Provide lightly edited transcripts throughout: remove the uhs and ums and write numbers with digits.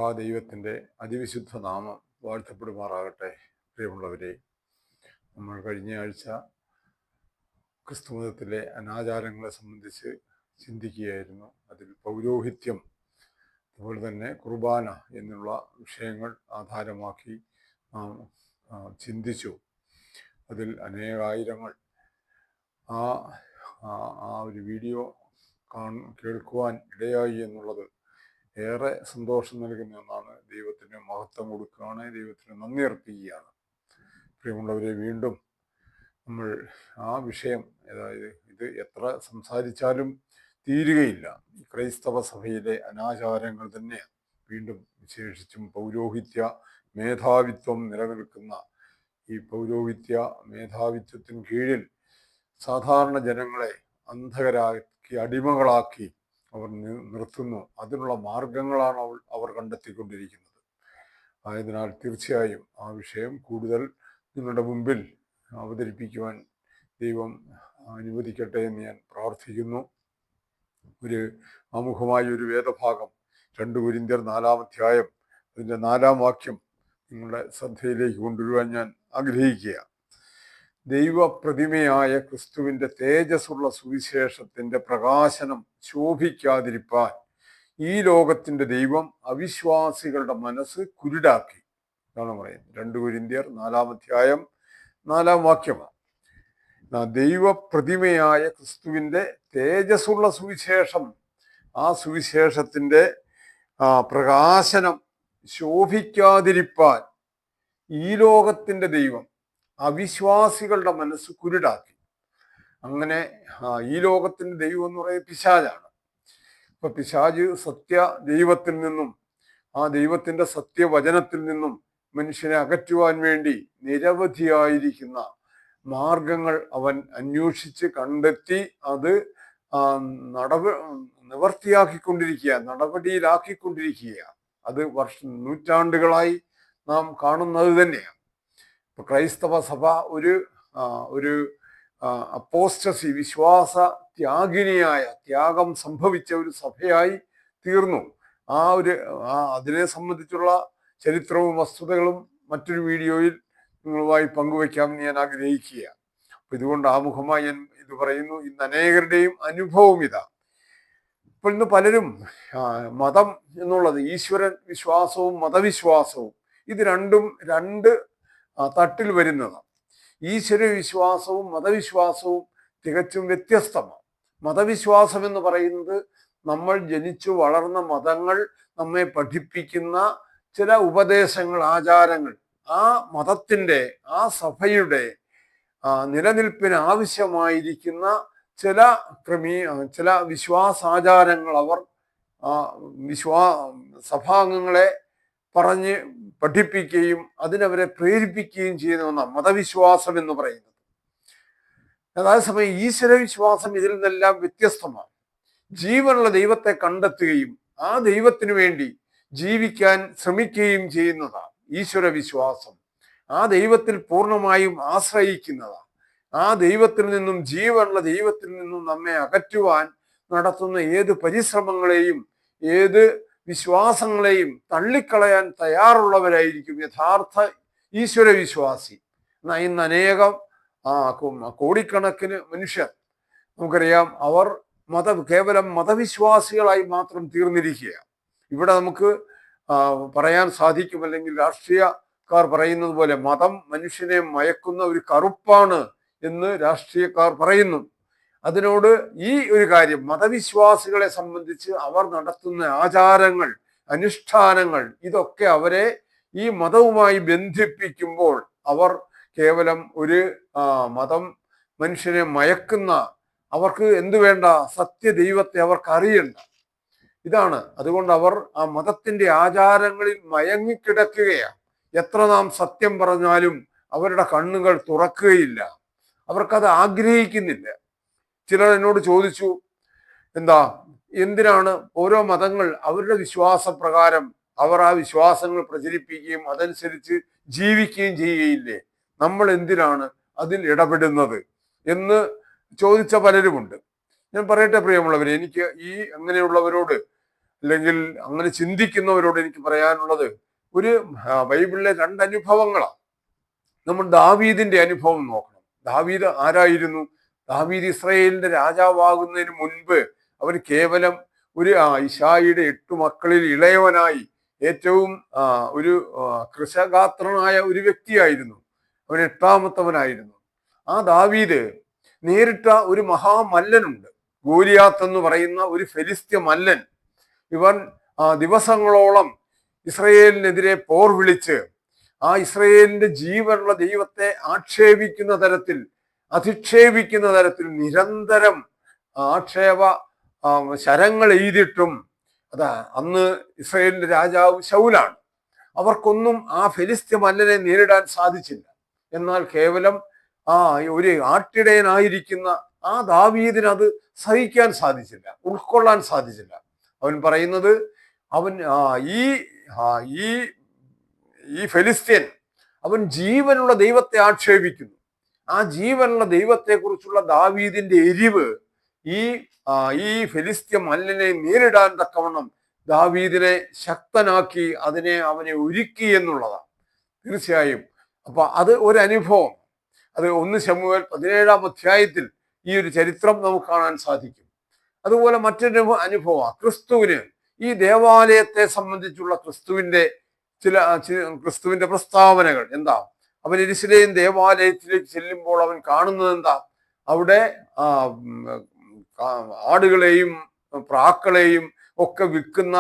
മഹാദൈവത്തിൻ്റെ അതിവിശുദ്ധ നാമം വാഴ്ത്തപ്പെടുമാറാകട്ടെ. പ്രിയമുള്ളവരെ, നമ്മൾ കഴിഞ്ഞ ആഴ്ച ക്രിസ്തുമതത്തിലെ അനാചാരങ്ങളെ സംബന്ധിച്ച് ചിന്തിക്കുകയായിരുന്നു. അതിൽ പൗരോഹിത്യം, അതുപോലെ തന്നെ കുർബാന എന്നുള്ള വിഷയങ്ങൾ ആധാരമാക്കി നാം ചിന്തിച്ചു. അതിൽ അനേകായിരങ്ങൾ ആ ഒരു വീഡിയോ കേൾക്കുവാൻ ഇടയായി എന്നുള്ളത് ഏറെ സന്തോഷം നൽകുന്ന ഒന്നാണ്. ദൈവത്തിന് മഹത്വം കൊടുക്കുകയാണ്, ദൈവത്തിന് നന്ദി അർപ്പിക്കുകയാണ്. പ്രിയമുള്ളവരെ, വീണ്ടും നമ്മൾ ആ വിഷയം, അതായത് ഇത് എത്ര സംസാരിച്ചാലും തീരുകയില്ല, ക്രൈസ്തവ സഭയിലെ അനാചാരങ്ങൾ തന്നെയാണ്. വീണ്ടും വിശേഷിച്ചും പൗരോഹിത്യ മേധാവിത്വം നിലനിൽക്കുന്ന ഈ പൗരോഹിത്യ മേധാവിത്വത്തിന് കീഴിൽ സാധാരണ ജനങ്ങളെ അന്ധകരാക്കി അടിമകളാക്കി അവർ നിർത്തുന്നു. അതിനുള്ള മാർഗങ്ങളാണ് അവർ കണ്ടെത്തിക്കൊണ്ടിരിക്കുന്നത്. ആയതിനാൽ തീർച്ചയായും ആ വിഷയം കൂടുതൽ നിങ്ങളുടെ മുമ്പിൽ അവതരിപ്പിക്കുവാൻ ദൈവം അനുവദിക്കട്ടെ എന്ന് ഞാൻ പ്രാർത്ഥിക്കുന്നു. ആമുഖമായ ഒരു വേദഭാഗം 2 കൊരിന്ത്യർ 4-ാം അധ്യായം അതിൻ്റെ 4-ാം വാക്യം നിങ്ങളുടെ ശ്രദ്ധയിലേക്ക് കൊണ്ടുവരുവാൻ ഞാൻ ആഗ്രഹിക്കുക. ദൈവപ്രതിമയായ ക്രിസ്തുവിൻ്റെ തേജസ്സുള്ള സുവിശേഷത്തിൻ്റെ പ്രകാശനം ശോഭിക്കാതിരിപ്പാൻ ഈ ലോകത്തിൻ്റെ ദൈവം അവിശ്വാസികളുടെ മനസ്സ് കുരുടാക്കി എന്നാണ് പറയുന്നത്. 2 കൊരിന്ത്യർ 4-ാം അധ്യായം 4-ാം വാക്യമാണ്. ദൈവപ്രതിമയായ ക്രിസ്തുവിൻ്റെ തേജസ്സുള്ള സുവിശേഷം, ആ സുവിശേഷത്തിൻ്റെ പ്രകാശനം ശോഭിക്കാതിരിപ്പാൻ ഈ ലോകത്തിൻ്റെ ദൈവം അവിശ്വാസികളുടെ മനസ്സ് കുരുടാക്കി. അങ്ങനെ ഈ ലോകത്തിൻ്റെ ദൈവം എന്ന് പറയുന്നത് പിശാചാണ്. ഇപ്പൊ പിശാച് സത്യ ദൈവത്തിൽ നിന്നും, ആ ദൈവത്തിൻ്റെ സത്യവചനത്തിൽ നിന്നും മനുഷ്യനെ അകറ്റുവാൻ വേണ്ടി നിരവധിയായിരിക്കുന്ന മാർഗങ്ങൾ അവൻ അന്വേഷിച്ച് കണ്ടെത്തി അത് നടപടിയിലാക്കിക്കൊണ്ടിരിക്കുക. അത് നൂറ്റാണ്ടുകളായി നാം കാണുന്നത് തന്നെയാണ്. ഇപ്പൊ ക്രൈസ്തവ സഭ ഒരു അപ്പോസ്റ്റസി, വിശ്വാസ ത്യാഗം സംഭവിച്ച ഒരു സഭയായി തീർന്നു. അതിനെ സംബന്ധിച്ചുള്ള ചരിത്രവും വസ്തുതകളും മറ്റൊരു വീഡിയോയിൽ നിങ്ങളുമായി പങ്കുവയ്ക്കാമെന്ന് ഞാൻ ആഗ്രഹിക്കുക. അപ്പൊ ഇതുകൊണ്ട് ആമുഖമായി ഞാൻ ഇത് പറയുന്നു. ഇന്ന് അനേകരുടെയും അനുഭവം ഇതാ. ഇപ്പൊ ഇന്ന് പലരും മതം എന്നുള്ളത്, ഈശ്വരൻ വിശ്വാസവും മതവിശ്വാസവും, ഇത് രണ്ടും രണ്ട് തട്ടിൽ വരുന്നതാണ്. ഈശ്വര വിശ്വാസവും മതവിശ്വാസവും തികച്ചും വ്യത്യസ്തമാണ്. മതവിശ്വാസം എന്ന് പറയുന്നത് നമ്മൾ ജനിച്ചു വളർന്ന മതങ്ങൾ നമ്മെ പഠിപ്പിക്കുന്ന ചില ഉപദേശങ്ങൾ, ആചാരങ്ങൾ, ആ മതത്തിൻ്റെ, ആ സഭയുടെ നിലനിൽപ്പിന് ആവശ്യമായിരിക്കുന്ന ചില വിശ്വാസാചാരങ്ങൾ അവർ സഭാംഗങ്ങളെ പറഞ്ഞ് പഠിപ്പിക്കുകയും അതിനവരെ പ്രേരിപ്പിക്കുകയും ചെയ്യുന്ന ഒന്നാണ് മതവിശ്വാസം എന്ന് പറയുന്നത്. അതേസമയം ഈശ്വരവിശ്വാസം ഇതിൽ നിന്നെല്ലാം വ്യത്യസ്തമാണ്. ജീവനുള്ള ദൈവത്തെ കണ്ടെത്തുകയും ആ ദൈവത്തിനു വേണ്ടി ജീവിക്കാൻ ശ്രമിക്കുകയും ചെയ്യുന്നതാണ് ഈശ്വരവിശ്വാസം. ആ ദൈവത്തിൽ പൂർണ്ണമായും ആശ്രയിക്കുന്നതാണ്. ആ ദൈവത്തിൽ നിന്നും, ജീവനുള്ള ദൈവത്തിൽ നിന്നും നമ്മെ അകറ്റുവാൻ നടത്തുന്ന ഏത് പരിശ്രമങ്ങളെയും ഏത് വിശ്വാസങ്ങളെയും തള്ളിക്കളയാൻ തയ്യാറുള്ളവരായിരിക്കും യഥാർത്ഥ ഈശ്വരവിശ്വാസി. ഇന്ന് അനേകം കോടിക്കണക്കിന് മനുഷ്യർ നമുക്കറിയാം, അവർ കേവലം മതവിശ്വാസികളായി മാത്രം തീർന്നിരിക്കുക. ഇവിടെ നമുക്ക് പറയാൻ സാധിക്കും, അല്ലെങ്കിൽ രാഷ്ട്രീയക്കാർ പറയുന്നത് പോലെ മതം മനുഷ്യനെ മയക്കുന്ന ഒരു കറുപ്പാണ് എന്ന് രാഷ്ട്രീയക്കാർ പറയുന്നു. അതിനോട് ഈ ഒരു കാര്യം, മതവിശ്വാസികളെ സംബന്ധിച്ച് അവർ നടത്തുന്ന ആചാരങ്ങൾ, അനുഷ്ഠാനങ്ങൾ, ഇതൊക്കെ അവരെ ഈ മതവുമായി ബന്ധിപ്പിക്കുമ്പോൾ അവർ കേവലം ഒരു മതം മനുഷ്യനെ മയക്കുന്ന, അവർക്ക് എന്തു വേണ്ട, സത്യദൈവത്തെ അവർക്ക് അറിയണ്ട, ഇതാണ്. അതുകൊണ്ട് അവർ ആ മതത്തിന്റെ ആചാരങ്ങളിൽ മയങ്ങിക്കിടക്കുകയാണ്. എത്ര നാം സത്യം പറഞ്ഞാലും അവരുടെ കണ്ണുകൾ തുറക്കുകയില്ല, അവർക്കത് ആഗ്രഹിക്കുന്നില്ല. ചിലർ എന്നോട് ചോദിച്ചു, എന്തിനാണ് ഓരോ മതങ്ങൾ അവരുടെ വിശ്വാസപ്രകാരം അവർ ആ വിശ്വാസങ്ങൾ പ്രചരിപ്പിക്കുകയും അതനുസരിച്ച് ജീവിക്കുകയും ചെയ്യുകയില്ലേ, നമ്മൾ എന്തിനാണ് അതിൽ ഇടപെടുന്നത് എന്ന് ചോദിച്ച പലരുമുണ്ട്. ഞാൻ പറയട്ടെ പ്രിയമുള്ളവരെ, എനിക്ക് അങ്ങനെയുള്ളവരോട് അല്ലെങ്കിൽ അങ്ങനെ ചിന്തിക്കുന്നവരോട് എനിക്ക് പറയാനുള്ളത്, ഒരു ബൈബിളിലെ രണ്ട് അനുഭവങ്ങളാണ്. നമ്മൾ ദാവീദിന്റെ അനുഭവം നോക്കണം. ദാവീദ് ആരായിരുന്നു? ദാവീദ് ഇസ്രായേലിന്റെ രാജാവാകുന്നതിന് മുൻപ് അവൻ കേവലം ഒരു ഇശായിയുടെ 8 മക്കളിൽ ഇളയവനായി ഏറ്റവും ഒരു കൃശഗാത്രനായ ഒരു വ്യക്തിയായിരുന്നു. അവൻ 8ാമത്തവനായിരുന്നു. ആ ദാവീദ് നേരിട്ട ഒരു മഹാമല്ലനുണ്ട്, ഗോലിയാത്ത് എന്ന് പറയുന്ന ഒരു ഫെലിസ്ത്യ മല്ലൻ. ഇവൻ ദിവസങ്ങളോളം ഇസ്രയേലിനെതിരെ പോർ വിളിച്ച് ആ ഇസ്രയേലിന്റെ ജീവനുള്ള ദൈവത്തെ ആക്ഷേപിക്കുന്ന തരത്തിൽ, അധിക്ഷേപിക്കുന്ന തരത്തിൽ നിരന്തരം ആക്ഷേപ ശരങ്ങൾ എഴുതിയിട്ടും, അതാ അന്ന് ഇസ്രയേലിന്റെ രാജാവ് ശൗലാണ്, അവർക്കൊന്നും ആ ഫെലിസ്ത്യ മല്ലനെ നേരിടാൻ സാധിച്ചില്ല. എന്നാൽ കേവലം ഒരു ആട്ടിടയനായിരിക്കുന്ന ആ ദാവീദിന് അത് സഹിക്കാൻ സാധിച്ചില്ല, ഉൾക്കൊള്ളാൻ സാധിച്ചില്ല. അവൻ പറയുന്നത്, അവൻ ഈ ഫെലിസ്ത്യൻ അവൻ ജീവനുള്ള ദൈവത്തെ ആക്ഷേപിക്കുന്നു. ആ ജീവനുള്ള ദൈവത്തെ കുറിച്ചുള്ള ദാവീദിന്റെ എരിവ് ഈ ഫെലിസ്ത്യ മല്ലനെ നേരിടാൻ തക്കവണ്ണം ദാവീദിനെ ശക്തനാക്കി, അവനെ ഒരുക്കി എന്നുള്ളതാണ് തീർച്ചയായും. അപ്പൊ അത് ഒരു അനുഭവം. അത് 1 ശമൂവേൽ 17-ാം അധ്യായത്തിൽ ഈ ഒരു ചരിത്രം നമുക്ക് കാണാൻ സാധിക്കും. അതുപോലെ മറ്റൊരു അനുഭവം ക്രിസ്തുവിന് ഈ ദേവാലയത്തെ സംബന്ധിച്ചുള്ള ക്രിസ്തുവിന്റെ പ്രസ്താവനകൾ എന്താ? അവൻ യെരൂശലേം ദേവാലയത്തിലേക്ക് ചെല്ലുമ്പോൾ അവൻ കാണുന്നത് എന്താ? അവിടെ ആടുകളെയും പ്രാക്കളെയും ഒക്കെ വിൽക്കുന്ന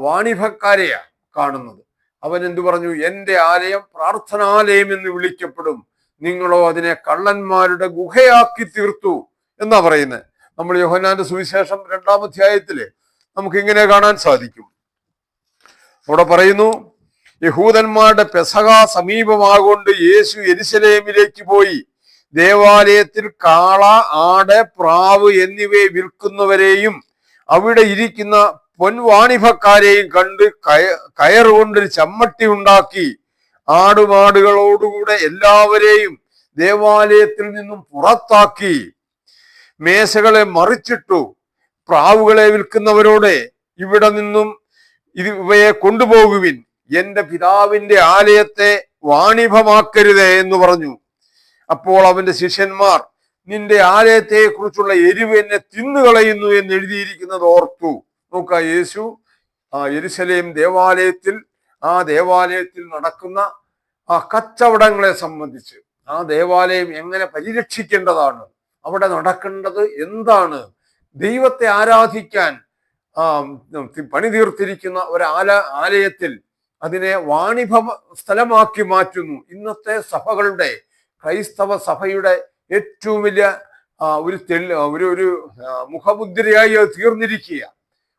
വാണിഭക്കാരെയാ കാണുന്നത്. അവൻ എന്തു പറഞ്ഞു? എൻ്റെ ആലയം പ്രാർത്ഥനാലയം എന്ന് വിളിക്കപ്പെടും, നിങ്ങളോ അതിനെ കള്ളന്മാരുടെ ഗുഹയാക്കി തീർത്തു എന്നാ പറയുന്നത്. നമ്മൾ യോഹന്നാന്റെ സുവിശേഷം 2-ാം അധ്യായത്തില് നമുക്ക് ഇങ്ങനെ കാണാൻ സാധിക്കും. അവിടെ പറയുന്നു, യഹൂദന്മാരുടെ പെസഹ സമീപമാകൊണ്ട് യേശു യെരൂശലേമിലേക്ക് പോയി ദേവാലയത്തിൽ കാള, ആട്, പ്രാവ് എന്നിവയെ വിൽക്കുന്നവരെയും അവിടെ ഇരിക്കുന്ന പൊൻവാണിഭക്കാരെയും കണ്ട് കയറുകൊണ്ടൊരു ചമ്മട്ടി ഉണ്ടാക്കി ആടുമാടുകളോടുകൂടെ എല്ലാവരെയും ദേവാലയത്തിൽ നിന്നും പുറത്താക്കി മേശകളെ മറിച്ചിട്ടു. പ്രാവുകളെ വിൽക്കുന്നവരോട് ഇവിടെ നിന്നും ഇവയെ കൊണ്ടുപോകുവിൻ, എന്റെ പിതാവിന്റെ ആലയത്തെ വാണിഭമാക്കരുതേ എന്ന് പറഞ്ഞു. അപ്പോൾ അവന്റെ ശിഷ്യന്മാർ, നിന്റെ ആലയത്തെ കുറിച്ചുള്ള എരിവ് എന്നെ തിന്നുകളയുന്നു എന്ന് എഴുതിയിരിക്കുന്നത് ഓർത്തു. നോക്ക, യേശു യെരൂശലേം ദേവാലയത്തിൽ നടക്കുന്ന കച്ചവടങ്ങളെ സംബന്ധിച്ച്, ആ ദേവാലയം എങ്ങനെ പരിരക്ഷിക്കേണ്ടതാണ്, അവിടെ നടക്കേണ്ടത് എന്താണ്, ദൈവത്തെ ആരാധിക്കാൻ പണി തീർത്തിരിക്കുന്ന ആലയത്തിൽ അതിനെ വാണിഭ സ്ഥലമാക്കി മാറ്റുന്നു. ഇന്നത്തെ സഭകളുടെ, ക്രൈസ്തവ സഭയുടെ ഏറ്റവും വലിയ ഒരു മുഖമുദ്രയായി അത് തീർന്നിരിക്കുക.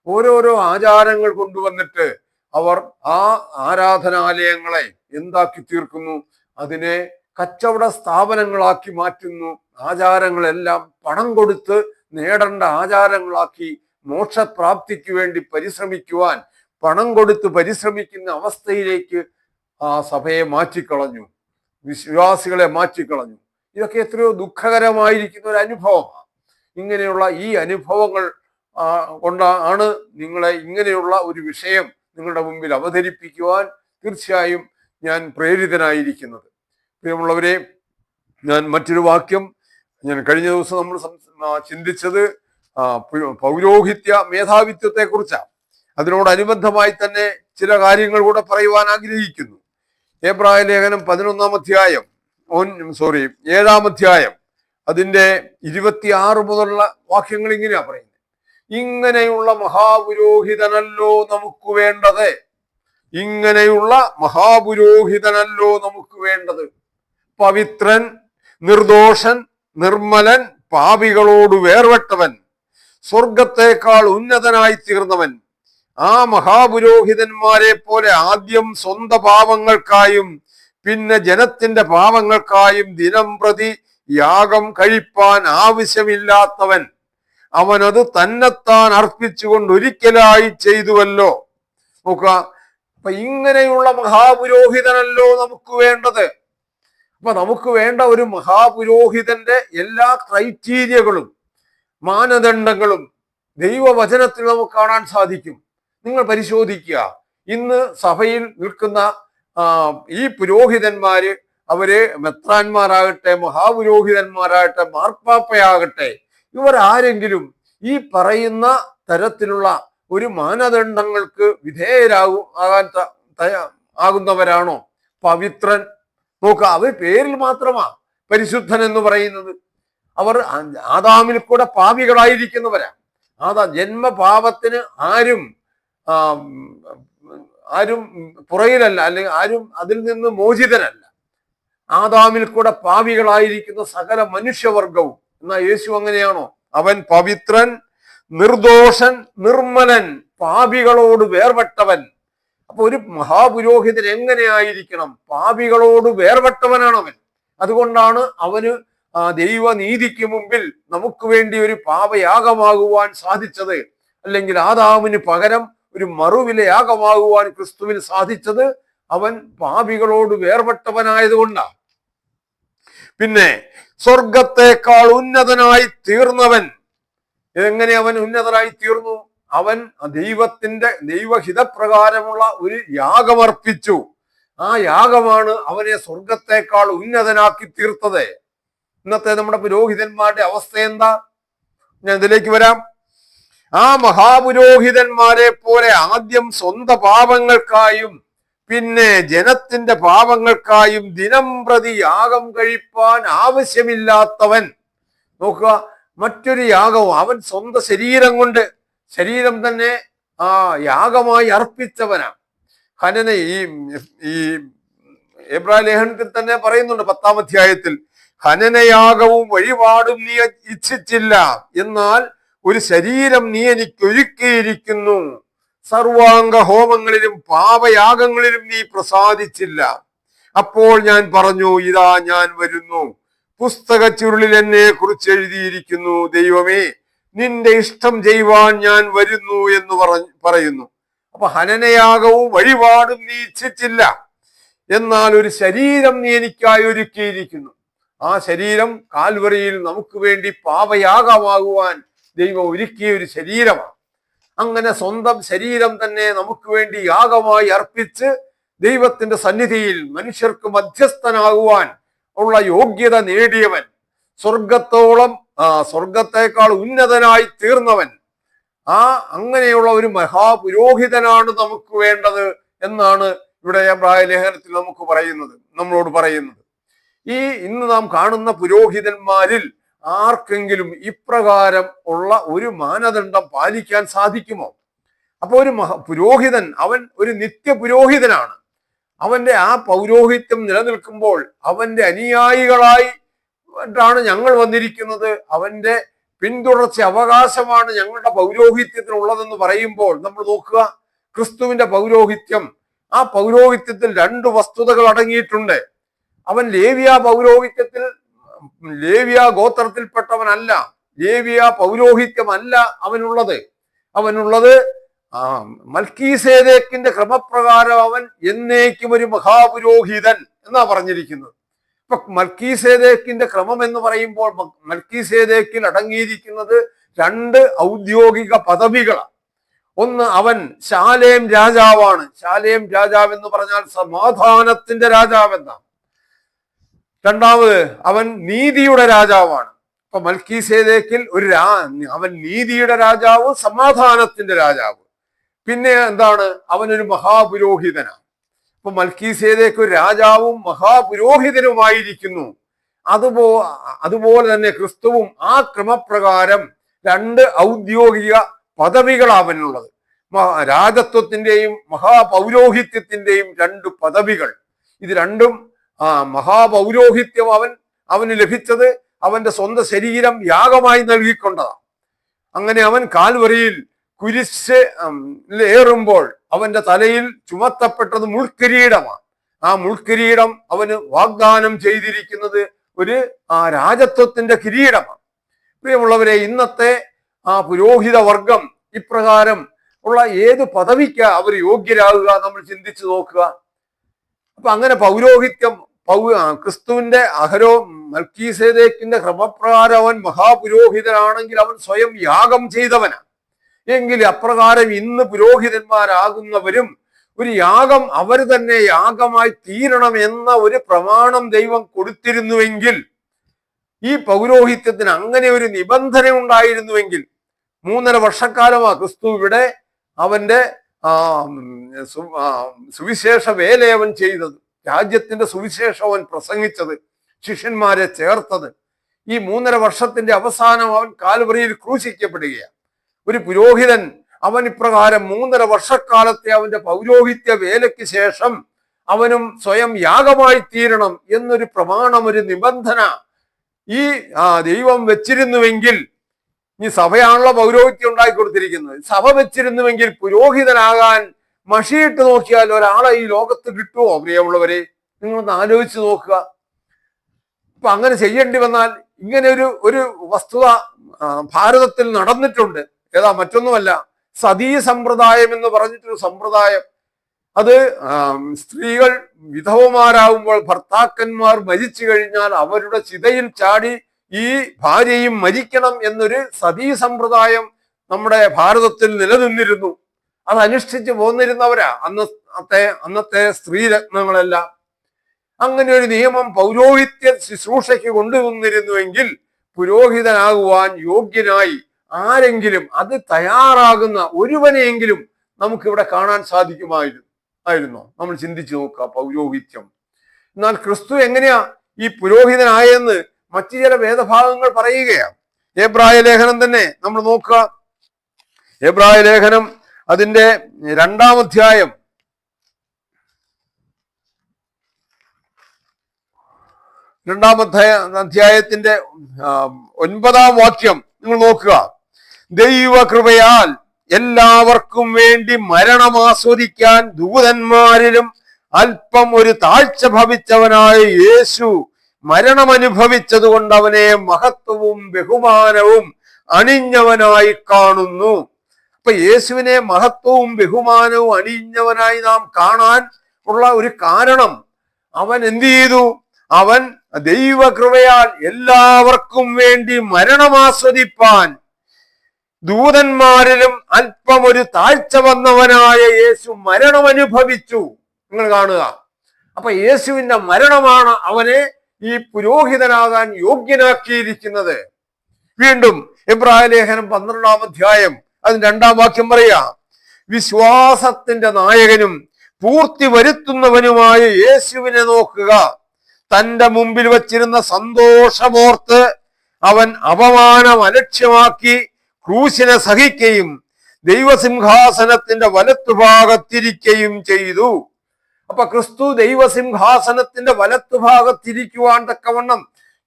ഓരോരോ ആചാരങ്ങൾ കൊണ്ടുവന്നിട്ട് അവർ ആ ആരാധനാലയങ്ങളെ എന്താക്കി തീർക്കുന്നു? അതിനെ കച്ചവട സ്ഥാപനങ്ങളാക്കി മാറ്റുന്നു. ആചാരങ്ങളെല്ലാം പണം കൊടുത്ത് നേടേണ്ട ആചാരങ്ങളാക്കി, മോക്ഷപ്രാപ്തിക്ക് വേണ്ടി പരിശ്രമിക്കുവാൻ പണം കൊടുത്ത് പരിശ്രമിക്കുന്ന അവസ്ഥയിലേക്ക് ആ സഭയെ മാറ്റിക്കളഞ്ഞു, വിശ്വാസികളെ മാറ്റിക്കളഞ്ഞു. ഇതൊക്കെ എത്രയോ ദുഃഖകരമായിരിക്കുന്ന ഒരു അനുഭവമാണ്. ഇങ്ങനെയുള്ള ഈ അനുഭവങ്ങൾ കൊണ്ടാണ് നിങ്ങളെ ഇങ്ങനെയുള്ള ഒരു വിഷയം നിങ്ങളുടെ മുമ്പിൽ അവതരിപ്പിക്കുവാൻ തീർച്ചയായും ഞാൻ പ്രേരിതനായിരിക്കുന്നത്. പ്രിയമുള്ളവരെ, ഞാൻ മറ്റൊരു വാക്യം, ഞാൻ കഴിഞ്ഞ ദിവസം നമ്മൾ ചിന്തിച്ചത് പൗരോഹിത്യ മേധാവിത്വത്തെ കുറിച്ചാണ്. അതിനോടനുബന്ധമായി തന്നെ ചില കാര്യങ്ങൾ കൂടെ പറയുവാൻ ആഗ്രഹിക്കുന്നു. എബ്രായ ലേഖനം 7-ാം അധ്യായം അതിന്റെ 26 മുതലുള്ള വാക്യങ്ങൾ ഇങ്ങനെയാ പറയുന്നത്. ഇങ്ങനെയുള്ള മഹാപുരോഹിതനല്ലോ നമുക്ക് വേണ്ടത്, ഇങ്ങനെയുള്ള മഹാപുരോഹിതനല്ലോ നമുക്ക് വേണ്ടത്, പവിത്രൻ, നിർദോഷൻ, നിർമ്മലൻ, പാപികളോട് വേർപെട്ടവൻ, സ്വർഗത്തേക്കാൾ ഉന്നതനായി തീർന്നവൻ. ആ മഹാപുരോഹിതന്മാരെ പോലെ ആദ്യം സ്വന്തം പാപങ്ങൾക്കായും പിന്നെ ജനത്തിന്റെ പാപങ്ങൾക്കായും ദിനം പ്രതി യാഗം കഴിപ്പാൻ ആവശ്യമില്ലാത്തവൻ, അവനത് തന്നെത്താൻ അർപ്പിച്ചുകൊണ്ട് ഒരിക്കലായി ചെയ്തുവല്ലോ. നോക്കുക, അപ്പൊ ഇങ്ങനെയുള്ള മഹാപുരോഹിതനല്ലോ നമുക്ക് വേണ്ടത്. അപ്പൊ നമുക്ക് വേണ്ട ഒരു മഹാപുരോഹിതന്റെ എല്ലാ ക്രൈറ്റീരിയകളും മാനദണ്ഡങ്ങളും ദൈവവചനത്തിൽ നമുക്ക് കാണാൻ സാധിക്കും. നിങ്ങൾ പരിശോധിക്കുക. ഇന്ന് സഭയിൽ നിൽക്കുന്ന ഈ പുരോഹിതന്മാര്, അവര് മെത്രാന്മാരാകട്ടെ, മഹാപുരോഹിതന്മാരാകട്ടെ, മാർപ്പാപ്പയാകട്ടെ, ഇവർ ആരെങ്കിലും ഈ പറയുന്ന തരത്തിലുള്ള ഒരു മാനദണ്ഡങ്ങൾക്ക് ആകുന്നവരാണോ? പവിത്രൻ, നോക്കുക, അവർ പേരിൽ മാത്രമാ പരിശുദ്ധൻ എന്ന് പറയുന്നത്. അവർ ആദാമിൽ കൂടെ പാപികളായിരിക്കുന്നവരാ. ജന്മപാപത്തിന് ആരും പുറയിലല്ല, അല്ലെങ്കിൽ ആരും അതിൽ നിന്ന് മോചിതനല്ല. ആദാമിൽ കൂടെ പാപികളായിരിക്കുന്ന സകല മനുഷ്യവർഗവും. എന്നാ യേശു അങ്ങനെയാണോ? അവൻ പവിത്രൻ, നിർദോഷൻ, നിർമ്മലൻ, പാപികളോട് വേർപെട്ടവൻ. അപ്പൊ ഒരു മഹാപുരോഹിതൻ എങ്ങനെയായിരിക്കണം? പാപികളോട് വേർപെട്ടവനാണ് അവൻ. അതുകൊണ്ടാണ് അവന് ദൈവനീതിക്ക് മുമ്പിൽ നമുക്ക് വേണ്ടി ഒരു പാപയാഗമാകുവാൻ സാധിച്ചത്. അല്ലെങ്കിൽ ആദാമിന് പകരം ഒരു മറുവിലയാഗമാകുവാൻ ക്രിസ്തുവിൽ സാധിച്ചത് അവൻ പാപികളോട് വേർപെട്ടവനായതുകൊണ്ടാണ്. പിന്നെ സ്വർഗത്തെക്കാൾ ഉന്നതനായി തീർന്നവൻ. എങ്ങനെ അവൻ ഉന്നതനായി തീർന്നു? അവൻ ദൈവഹിതപ്രകാരമുള്ള ഒരു യാഗമർപ്പിച്ചു. ആ യാഗമാണ് അവനെ സ്വർഗത്തെക്കാൾ ഉന്നതനാക്കി തീർത്തത്. ഇന്നത്തെ നമ്മുടെ പുരോഹിതന്മാരുടെ അവസ്ഥ എന്താ? ഞാൻ ഇതിലേക്ക് വരാം. ആ മഹാപുരോഹിതന്മാരെ പോലെ ആദ്യം സ്വന്തം പാപങ്ങൾക്കായും പിന്നെ ജനത്തിന്റെ പാപങ്ങൾക്കായും ദിനം പ്രതി യാഗം കഴിപ്പാൻ ആവശ്യമില്ലാത്തവൻ. നോക്കുക, മറ്റൊരു യാഗവും അവൻ സ്വന്തം ശരീരം തന്നെ യാഗമായി അർപ്പിച്ചവനാ. ഹനന ഈ എബ്രായ ലേഖനത്തിൽ തന്നെ പറയുന്നുണ്ട്, 10-ാം അധ്യായത്തിൽ, ഹനനയാഗവും വഴിപാടും നീ ഇച്ഛിച്ചില്ല, എന്നാൽ ഒരു ശരീരം നീ എനിക്ക് ഒരുക്കിയിരിക്കുന്നു. സർവാംഗ ഹോമങ്ങളിലും പാപയാഗങ്ങളിലും നീ പ്രസാദിച്ചില്ല. അപ്പോൾ ഞാൻ പറഞ്ഞു, ഇതാ ഞാൻ വരുന്നു, പുസ്തക ചുരുളിൽ എന്നെ കുറിച്ച് എഴുതിയിരിക്കുന്നു, ദൈവമേ നിന്റെ ഇഷ്ടം ചെയ്യുവാൻ ഞാൻ വരുന്നു എന്ന് പറയുന്നു. അപ്പൊ ഹനനയാഗവും വഴിപാടും നീ ഇച്ഛിച്ചില്ല, എന്നാൽ ഒരു ശരീരം നീ എനിക്കായി ഒരുക്കിയിരിക്കുന്നു. ആ ശരീരം കാൽവറിയിൽ നമുക്ക് വേണ്ടി പാപയാഗമാകുവാൻ ദൈവം ഒരുക്കിയ ഒരു ശരീരമാണ്. അങ്ങനെ സ്വന്തം ശരീരം തന്നെ നമുക്ക് വേണ്ടി യാഗമായി അർപ്പിച്ച് ദൈവത്തിന്റെ സന്നിധിയിൽ മനുഷ്യർക്ക് മധ്യസ്ഥനാകുവാൻ ഉള്ള യോഗ്യത നേടിയവൻ, സ്വർഗത്തെക്കാൾ ഉന്നതനായി തീർന്നവൻ, അങ്ങനെയുള്ള ഒരു മഹാപുരോഹിതനാണ് നമുക്ക് വേണ്ടത് എന്നാണ് ഇവിടെ എബ്രായ ലേഖനത്തിൽ നമ്മളോട് പറയുന്നത്. ഇന്ന് നാം കാണുന്ന പുരോഹിതന്മാരിൽ ആർക്കെങ്കിലും ഇപ്രകാരം ഉള്ള ഒരു മാനദണ്ഡം പാലിക്കാൻ സാധിക്കുമോ? അപ്പൊ ഒരു പുരോഹിതൻ, അവൻ ഒരു നിത്യപുരോഹിതനാണ്. അവന്റെ ആ പൗരോഹിത്യം നിലനിൽക്കുമ്പോൾ അവന്റെ അനുയായികളായിട്ടാണ് ഞങ്ങൾ വന്നിരിക്കുന്നത്, അവന്റെ പിന്തുടർച്ച അവകാശമാണ് ഞങ്ങളുടെ പൗരോഹിത്യത്തിനുള്ളതെന്ന് പറയുമ്പോൾ നമ്മൾ നോക്കുക, ക്രിസ്തുവിന്റെ പൗരോഹിത്യം, ആ പൗരോഹിത്യത്തിൽ 2 വസ്തുതകൾ അടങ്ങിയിട്ടുണ്ട്. അവൻ ലേവ്യ ഗോത്രത്തിൽപ്പെട്ടവനല്ല, ലേവ്യ പൗരോഹിത്യമല്ല അവനുള്ളത് മൽക്കീസേദേക്കിന്റെ ക്രമപ്രകാരം അവൻ എന്നേക്കും ഒരു മഹാപുരോഹിതൻ എന്നാ പറഞ്ഞിരിക്കുന്നത്. ഇപ്പൊ മൽക്കീസേദേക്കിന്റെ ക്രമം എന്ന് പറയുമ്പോൾ മൽക്കീസേദേക്കിൽ അടങ്ങിയിരിക്കുന്നത് 2 ഔദ്യോഗിക പദവികളാണ്. ഒന്ന്, അവൻ ശാലേം രാജാവാണ്. ശാലേം രാജാവ് എന്ന് പറഞ്ഞാൽ സമാധാനത്തിന്റെ രാജാവെന്നാണ്. രണ്ടാമത്, അവൻ നീതിയുടെ രാജാവാണ്. അപ്പൊ മൽക്കീസേദേക്കിൽ അവൻ നീതിയുടെ രാജാവ്, സമാധാനത്തിന്റെ രാജാവ്. പിന്നെ എന്താണ്? അവനൊരു മഹാപുരോഹിതനാണ്. അപ്പൊ മൽക്കീസേദേക്ക് ഒരു രാജാവും മഹാപുരോഹിതനുമായിരിക്കുന്നു. അതുപോലെ തന്നെ ക്രിസ്തുവും ആ ക്രമപ്രകാരം 2 ഔദ്യോഗിക പദവികളാണ് അവനുള്ളത്. രാജത്വത്തിന്റെയും മഹാപൗരോഹിത്യത്തിന്റെയും 2 പദവികൾ. ഇത് രണ്ടും മഹാപൗരോഹിത്യം അവന് ലഭിച്ചത് അവന്റെ സ്വന്തം ശരീരം യാഗമായി നൽകിക്കൊണ്ടതാണ്. അങ്ങനെ അവൻ കാൽവറിയിൽ കുരിശ് ഏറുമ്പോൾ അവന്റെ തലയിൽ ചുമത്തപ്പെട്ടത് മുൾക്കിരീടമാണ്. ആ മുൾക്കിരീടം അവന് വാഗ്ദാനം ചെയ്തിരിക്കുന്നത് ഒരു രാജത്വത്തിന്റെ കിരീടമാണ്. പ്രിയമുള്ളവരെ, ഇന്നത്തെ പുരോഹിത വർഗം ഇപ്രകാരം ഉള്ള ഏത് പദവിക്കാ അവർ യോഗ്യരാകുക? നമ്മൾ ചിന്തിച്ചു നോക്കുക. അപ്പൊ അങ്ങനെ പൗരോഹിത്യം, ക്രിസ്തുവിന്റെ മൽക്കീസേദേക്കിന്റെ ക്രമപ്രകാരം അവൻ മഹാപുരോഹിതനാണെങ്കിൽ അവൻ സ്വയം യാഗം ചെയ്തവനാണ്. എങ്കിൽ അപ്രകാരം ഇന്ന് പുരോഹിതന്മാരാകുന്നവരും ഒരു യാഗം അവർ തന്നെ യാഗമായി തീരണം എന്ന ഒരു പ്രമാണം ദൈവം കൊടുത്തിരുന്നുവെങ്കിൽ, ഈ പൗരോഹിത്യത്തിന് അങ്ങനെ ഒരു നിബന്ധന ഉണ്ടായിരുന്നുവെങ്കിൽ, 3.5 വർഷക്കാലമാ ക്രിസ്തു ഇവിടെ അവന്റെ സുവിശേഷ വേല അവൻ ചെയ്തത്, രാജ്യത്തിന്റെ സുവിശേഷം അവൻ പ്രസംഗിച്ചത്, ശിഷ്യന്മാരെ ചേർത്തത്. ഈ 3.5 വർഷത്തിന്റെ അവസാനം അവൻ കാൽവറിയിൽ ക്രൂശിക്കപ്പെടുകയാണ്. ഒരു പുരോഹിതൻ അവൻ ഇപ്രകാരം 3.5 വർഷക്കാലത്തെ അവന്റെ പൗരോഹിത്യ വേലയ്ക്ക് ശേഷം അവനും സ്വയം യാഗമായി തീരണം എന്നൊരു പ്രമാണം, ഒരു നിബന്ധന ഈ ദൈവം വെച്ചിരുന്നുവെങ്കിൽ, ഈ സഭയാണല്ലോ പൗരോഹിത്യം ഉണ്ടാക്കി കൊടുത്തിരിക്കുന്നത്, സഭ വെച്ചിരുന്നുവെങ്കിൽ പുരോഹിതനാകാൻ മഷിയിട്ട് നോക്കിയാൽ ഒരാളെ ഈ ലോകത്ത് കിട്ടുമോ? പ്രിയമുള്ളവരെ, നിങ്ങളൊന്ന് ആലോചിച്ച് നോക്കുക. ഇപ്പൊ അങ്ങനെ ചെയ്യേണ്ടി വന്നാൽ, ഇങ്ങനെ ഒരു വസ്തുത ഭാരതത്തിൽ നടന്നിട്ടുണ്ട്. ഏതാ? മറ്റൊന്നുമല്ല, സതീ സമ്പ്രദായം എന്ന് പറഞ്ഞിട്ടൊരു സമ്പ്രദായം. അത് സ്ത്രീകൾ വിധവമാരാകുമ്പോൾ ഭർത്താക്കന്മാർ മരിച്ചു കഴിഞ്ഞാൽ അവരുടെ ചിതയിൽ ചാടി ഈ ഭാര്യയും മരിക്കണം എന്നൊരു സതീ സമ്പ്രദായം നമ്മുടെ ഭാരതത്തിൽ നിലനിന്നിരുന്നു. അത് അനുഷ്ഠിച്ചു പോന്നിരുന്നവരാ അന്നത്തെ സ്ത്രീരത്നങ്ങളെല്ലാം. അങ്ങനെ ഒരു നിയമം പൗരോഹിത്യ ശുശ്രൂഷയ്ക്ക് കൊണ്ടുവന്നിരുന്നുവെങ്കിൽ പുരോഹിതനാകുവാൻ യോഗ്യനായി ആരെങ്കിലും, അത് തയ്യാറാകുന്ന ഒരുവനെയെങ്കിലും നമുക്കിവിടെ കാണാൻ സാധിക്കുമായിരുന്നോ? നമ്മൾ ചിന്തിച്ചു നോക്കുക പൗരോഹിത്യം. എന്നാൽ ക്രിസ്തു എങ്ങനെയാ ഈ പുരോഹിതനായെന്ന് മറ്റു ചില വേദഭാഗങ്ങൾ പറയുകയാണ്. എബ്രായ ലേഖനം തന്നെ നമ്മൾ നോക്കുക. എബ്രായ ലേഖനം അതിന്റെ 2-ാം അധ്യായം 2-ാം അധ്യായത്തിന്റെ 9-ാം വാക്യം നിങ്ങൾ നോക്കുക. ദൈവകൃപയാൽ എല്ലാവർക്കും വേണ്ടി മരണം ആസ്വദിക്കാൻ ദൂതന്മാരിലും അല്പം ഒരു താഴ്ച ഭവിച്ചവനായ യേശു മരണം അനുഭവിച്ചത് കൊണ്ട് അവനെ മഹത്വവും ബഹുമാനവും അണിഞ്ഞവനായി കാണുന്നു. അപ്പൊ യേശുവിനെ മഹത്വവും ബഹുമാനവും അണിഞ്ഞവനായി നാം കാണാൻ ഉള്ള ഒരു കാരണം, അവൻ എന്ത് ചെയ്തു? അവൻ ദൈവകൃപയാൽ എല്ലാവർക്കും വേണ്ടി മരണം ആസ്വദിപ്പാൻ ദൂതന്മാരിലും അല്പം ഒരു താഴ്ച വന്നവനായ യേശു മരണം അനുഭവിച്ചു. നിങ്ങൾ കാണുക. അപ്പൊ യേശുവിന്റെ മരണമാണ് അവനെ ഈ പുരോഹിതനാകാൻ യോഗ്യനാക്കിയിരിക്കുന്നത്. വീണ്ടും എബ്രായ ലേഖനം 12-ാം അധ്യായം അതിന് 2-ാം വാക്യം പറയാ, വിശ്വാസത്തിന്റെ നായകനും പൂർത്തി വരുത്തുന്നവനുമായ യേശുവിനെ നോക്കുക. തന്റെ മുമ്പിൽ വച്ചിരുന്ന സന്തോഷമോർത്ത് അവൻ അപമാനം അലക്ഷ്യമാക്കി ക്രൂശിനെ സഹിക്കുകയും ദൈവസിംഹാസനത്തിന്റെ വലത്തുഭാഗത്തിരിക്കുകയും ചെയ്തു. അപ്പൊ ക്രിസ്തു ദൈവസിംഹാസനത്തിന്റെ വലത്തുഭാഗത്തിരിക്കുവാൻ തക്കവണ്ണം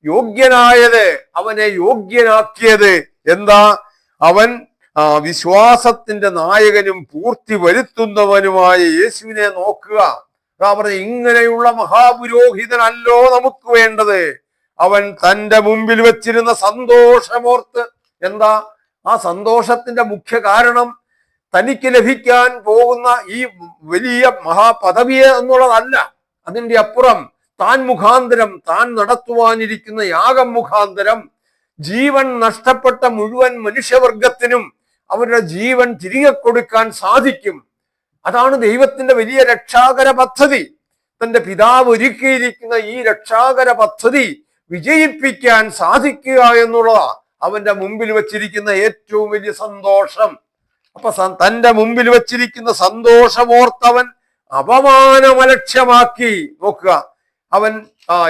യോഗ്യനായത്, അവനെ യോഗ്യനാക്കിയത് എന്താ? അവൻ വിശ്വാസത്തിന്റെ നായകനും പൂർത്തി വരുത്തുന്നവനുമായ യേശുവിനെ നോക്കുക. പറഞ്ഞ ഇങ്ങനെയുള്ള മഹാപുരോഹിതനല്ലോ നമുക്ക് വേണ്ടത്. അവൻ തന്റെ മുമ്പിൽ വെച്ചിരുന്ന സന്തോഷമോർത്ത്, എന്താ ആ സന്തോഷത്തിന്റെ മുഖ്യ കാരണം? തനിക്ക് ലഭിക്കാൻ പോകുന്ന ഈ വലിയ മഹാപദവിയെ എന്നുള്ളതല്ല, അതിന്റെ അപ്പുറം താൻ മുഖാന്തരം, താൻ നടത്തുവാനിരിക്കുന്ന യാഗം മുഖാന്തരം ജീവൻ നഷ്ടപ്പെട്ട മുഴുവൻ മനുഷ്യവർഗത്തിനും അവരുടെ ജീവൻ തിരികെ കൊടുക്കാൻ സാധിക്കും. അതാണ് ദൈവത്തിന്റെ വലിയ രക്ഷാകര പദ്ധതി. തന്റെ പിതാവ് ഒരുക്കിയിരിക്കുന്ന ഈ രക്ഷാകര പദ്ധതി വിജയിപ്പിക്കാൻ സാധിക്കുക എന്നുള്ളതാ അവന്റെ മുമ്പിൽ വച്ചിരിക്കുന്ന ഏറ്റവും വലിയ സന്തോഷം. അപ്പൊ തന്റെ മുമ്പിൽ വച്ചിരിക്കുന്ന സന്തോഷമോർത്തവൻ അപമാനമലക്ഷ്യമാക്കി. നോക്കുക, അവൻ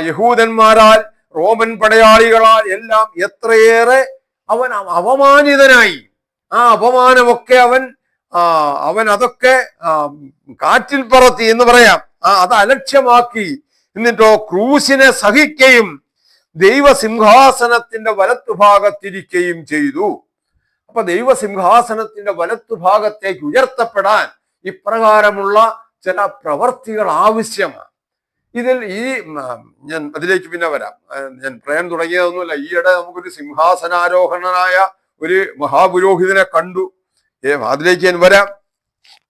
യഹൂദന്മാരാൽ, റോമൻ പടയാളികളാൽ എല്ലാം എത്രയേറെ അവൻ അപമാനിതനായി. ആ അപമാനമൊക്കെ അവൻ അതൊക്കെ കാറ്റിൽ പറത്തി എന്ന് പറയാം. അത് അലക്ഷ്യമാക്കി. എന്നിട്ടോ ക്രൂശിനെ സഹിക്കുകയും ദൈവസിംഹാസനത്തിന്റെ വലത്തുഭാഗത്തിരിക്കുകയും ചെയ്തു. അപ്പൊ ദൈവസിംഹാസനത്തിന്റെ വലത്തുഭാഗത്തേക്ക് ഉയർത്തപ്പെടാൻ ഇപ്രകാരമുള്ള ചില പ്രവർത്തികൾ ആവശ്യമാണ്. ഇതിൽ ഞാൻ അതിലേക്ക് പിന്നെ വരാം. ഞാൻ പറയാൻ തുടങ്ങിയതൊന്നുമില്ല. ഈയിടെ നമുക്കൊരു സിംഹാസനാരോഹണനായ ഒരു മഹാപുരോഹിതനെ കണ്ടു. അതിലേക്ക് ഞാൻ വരാം.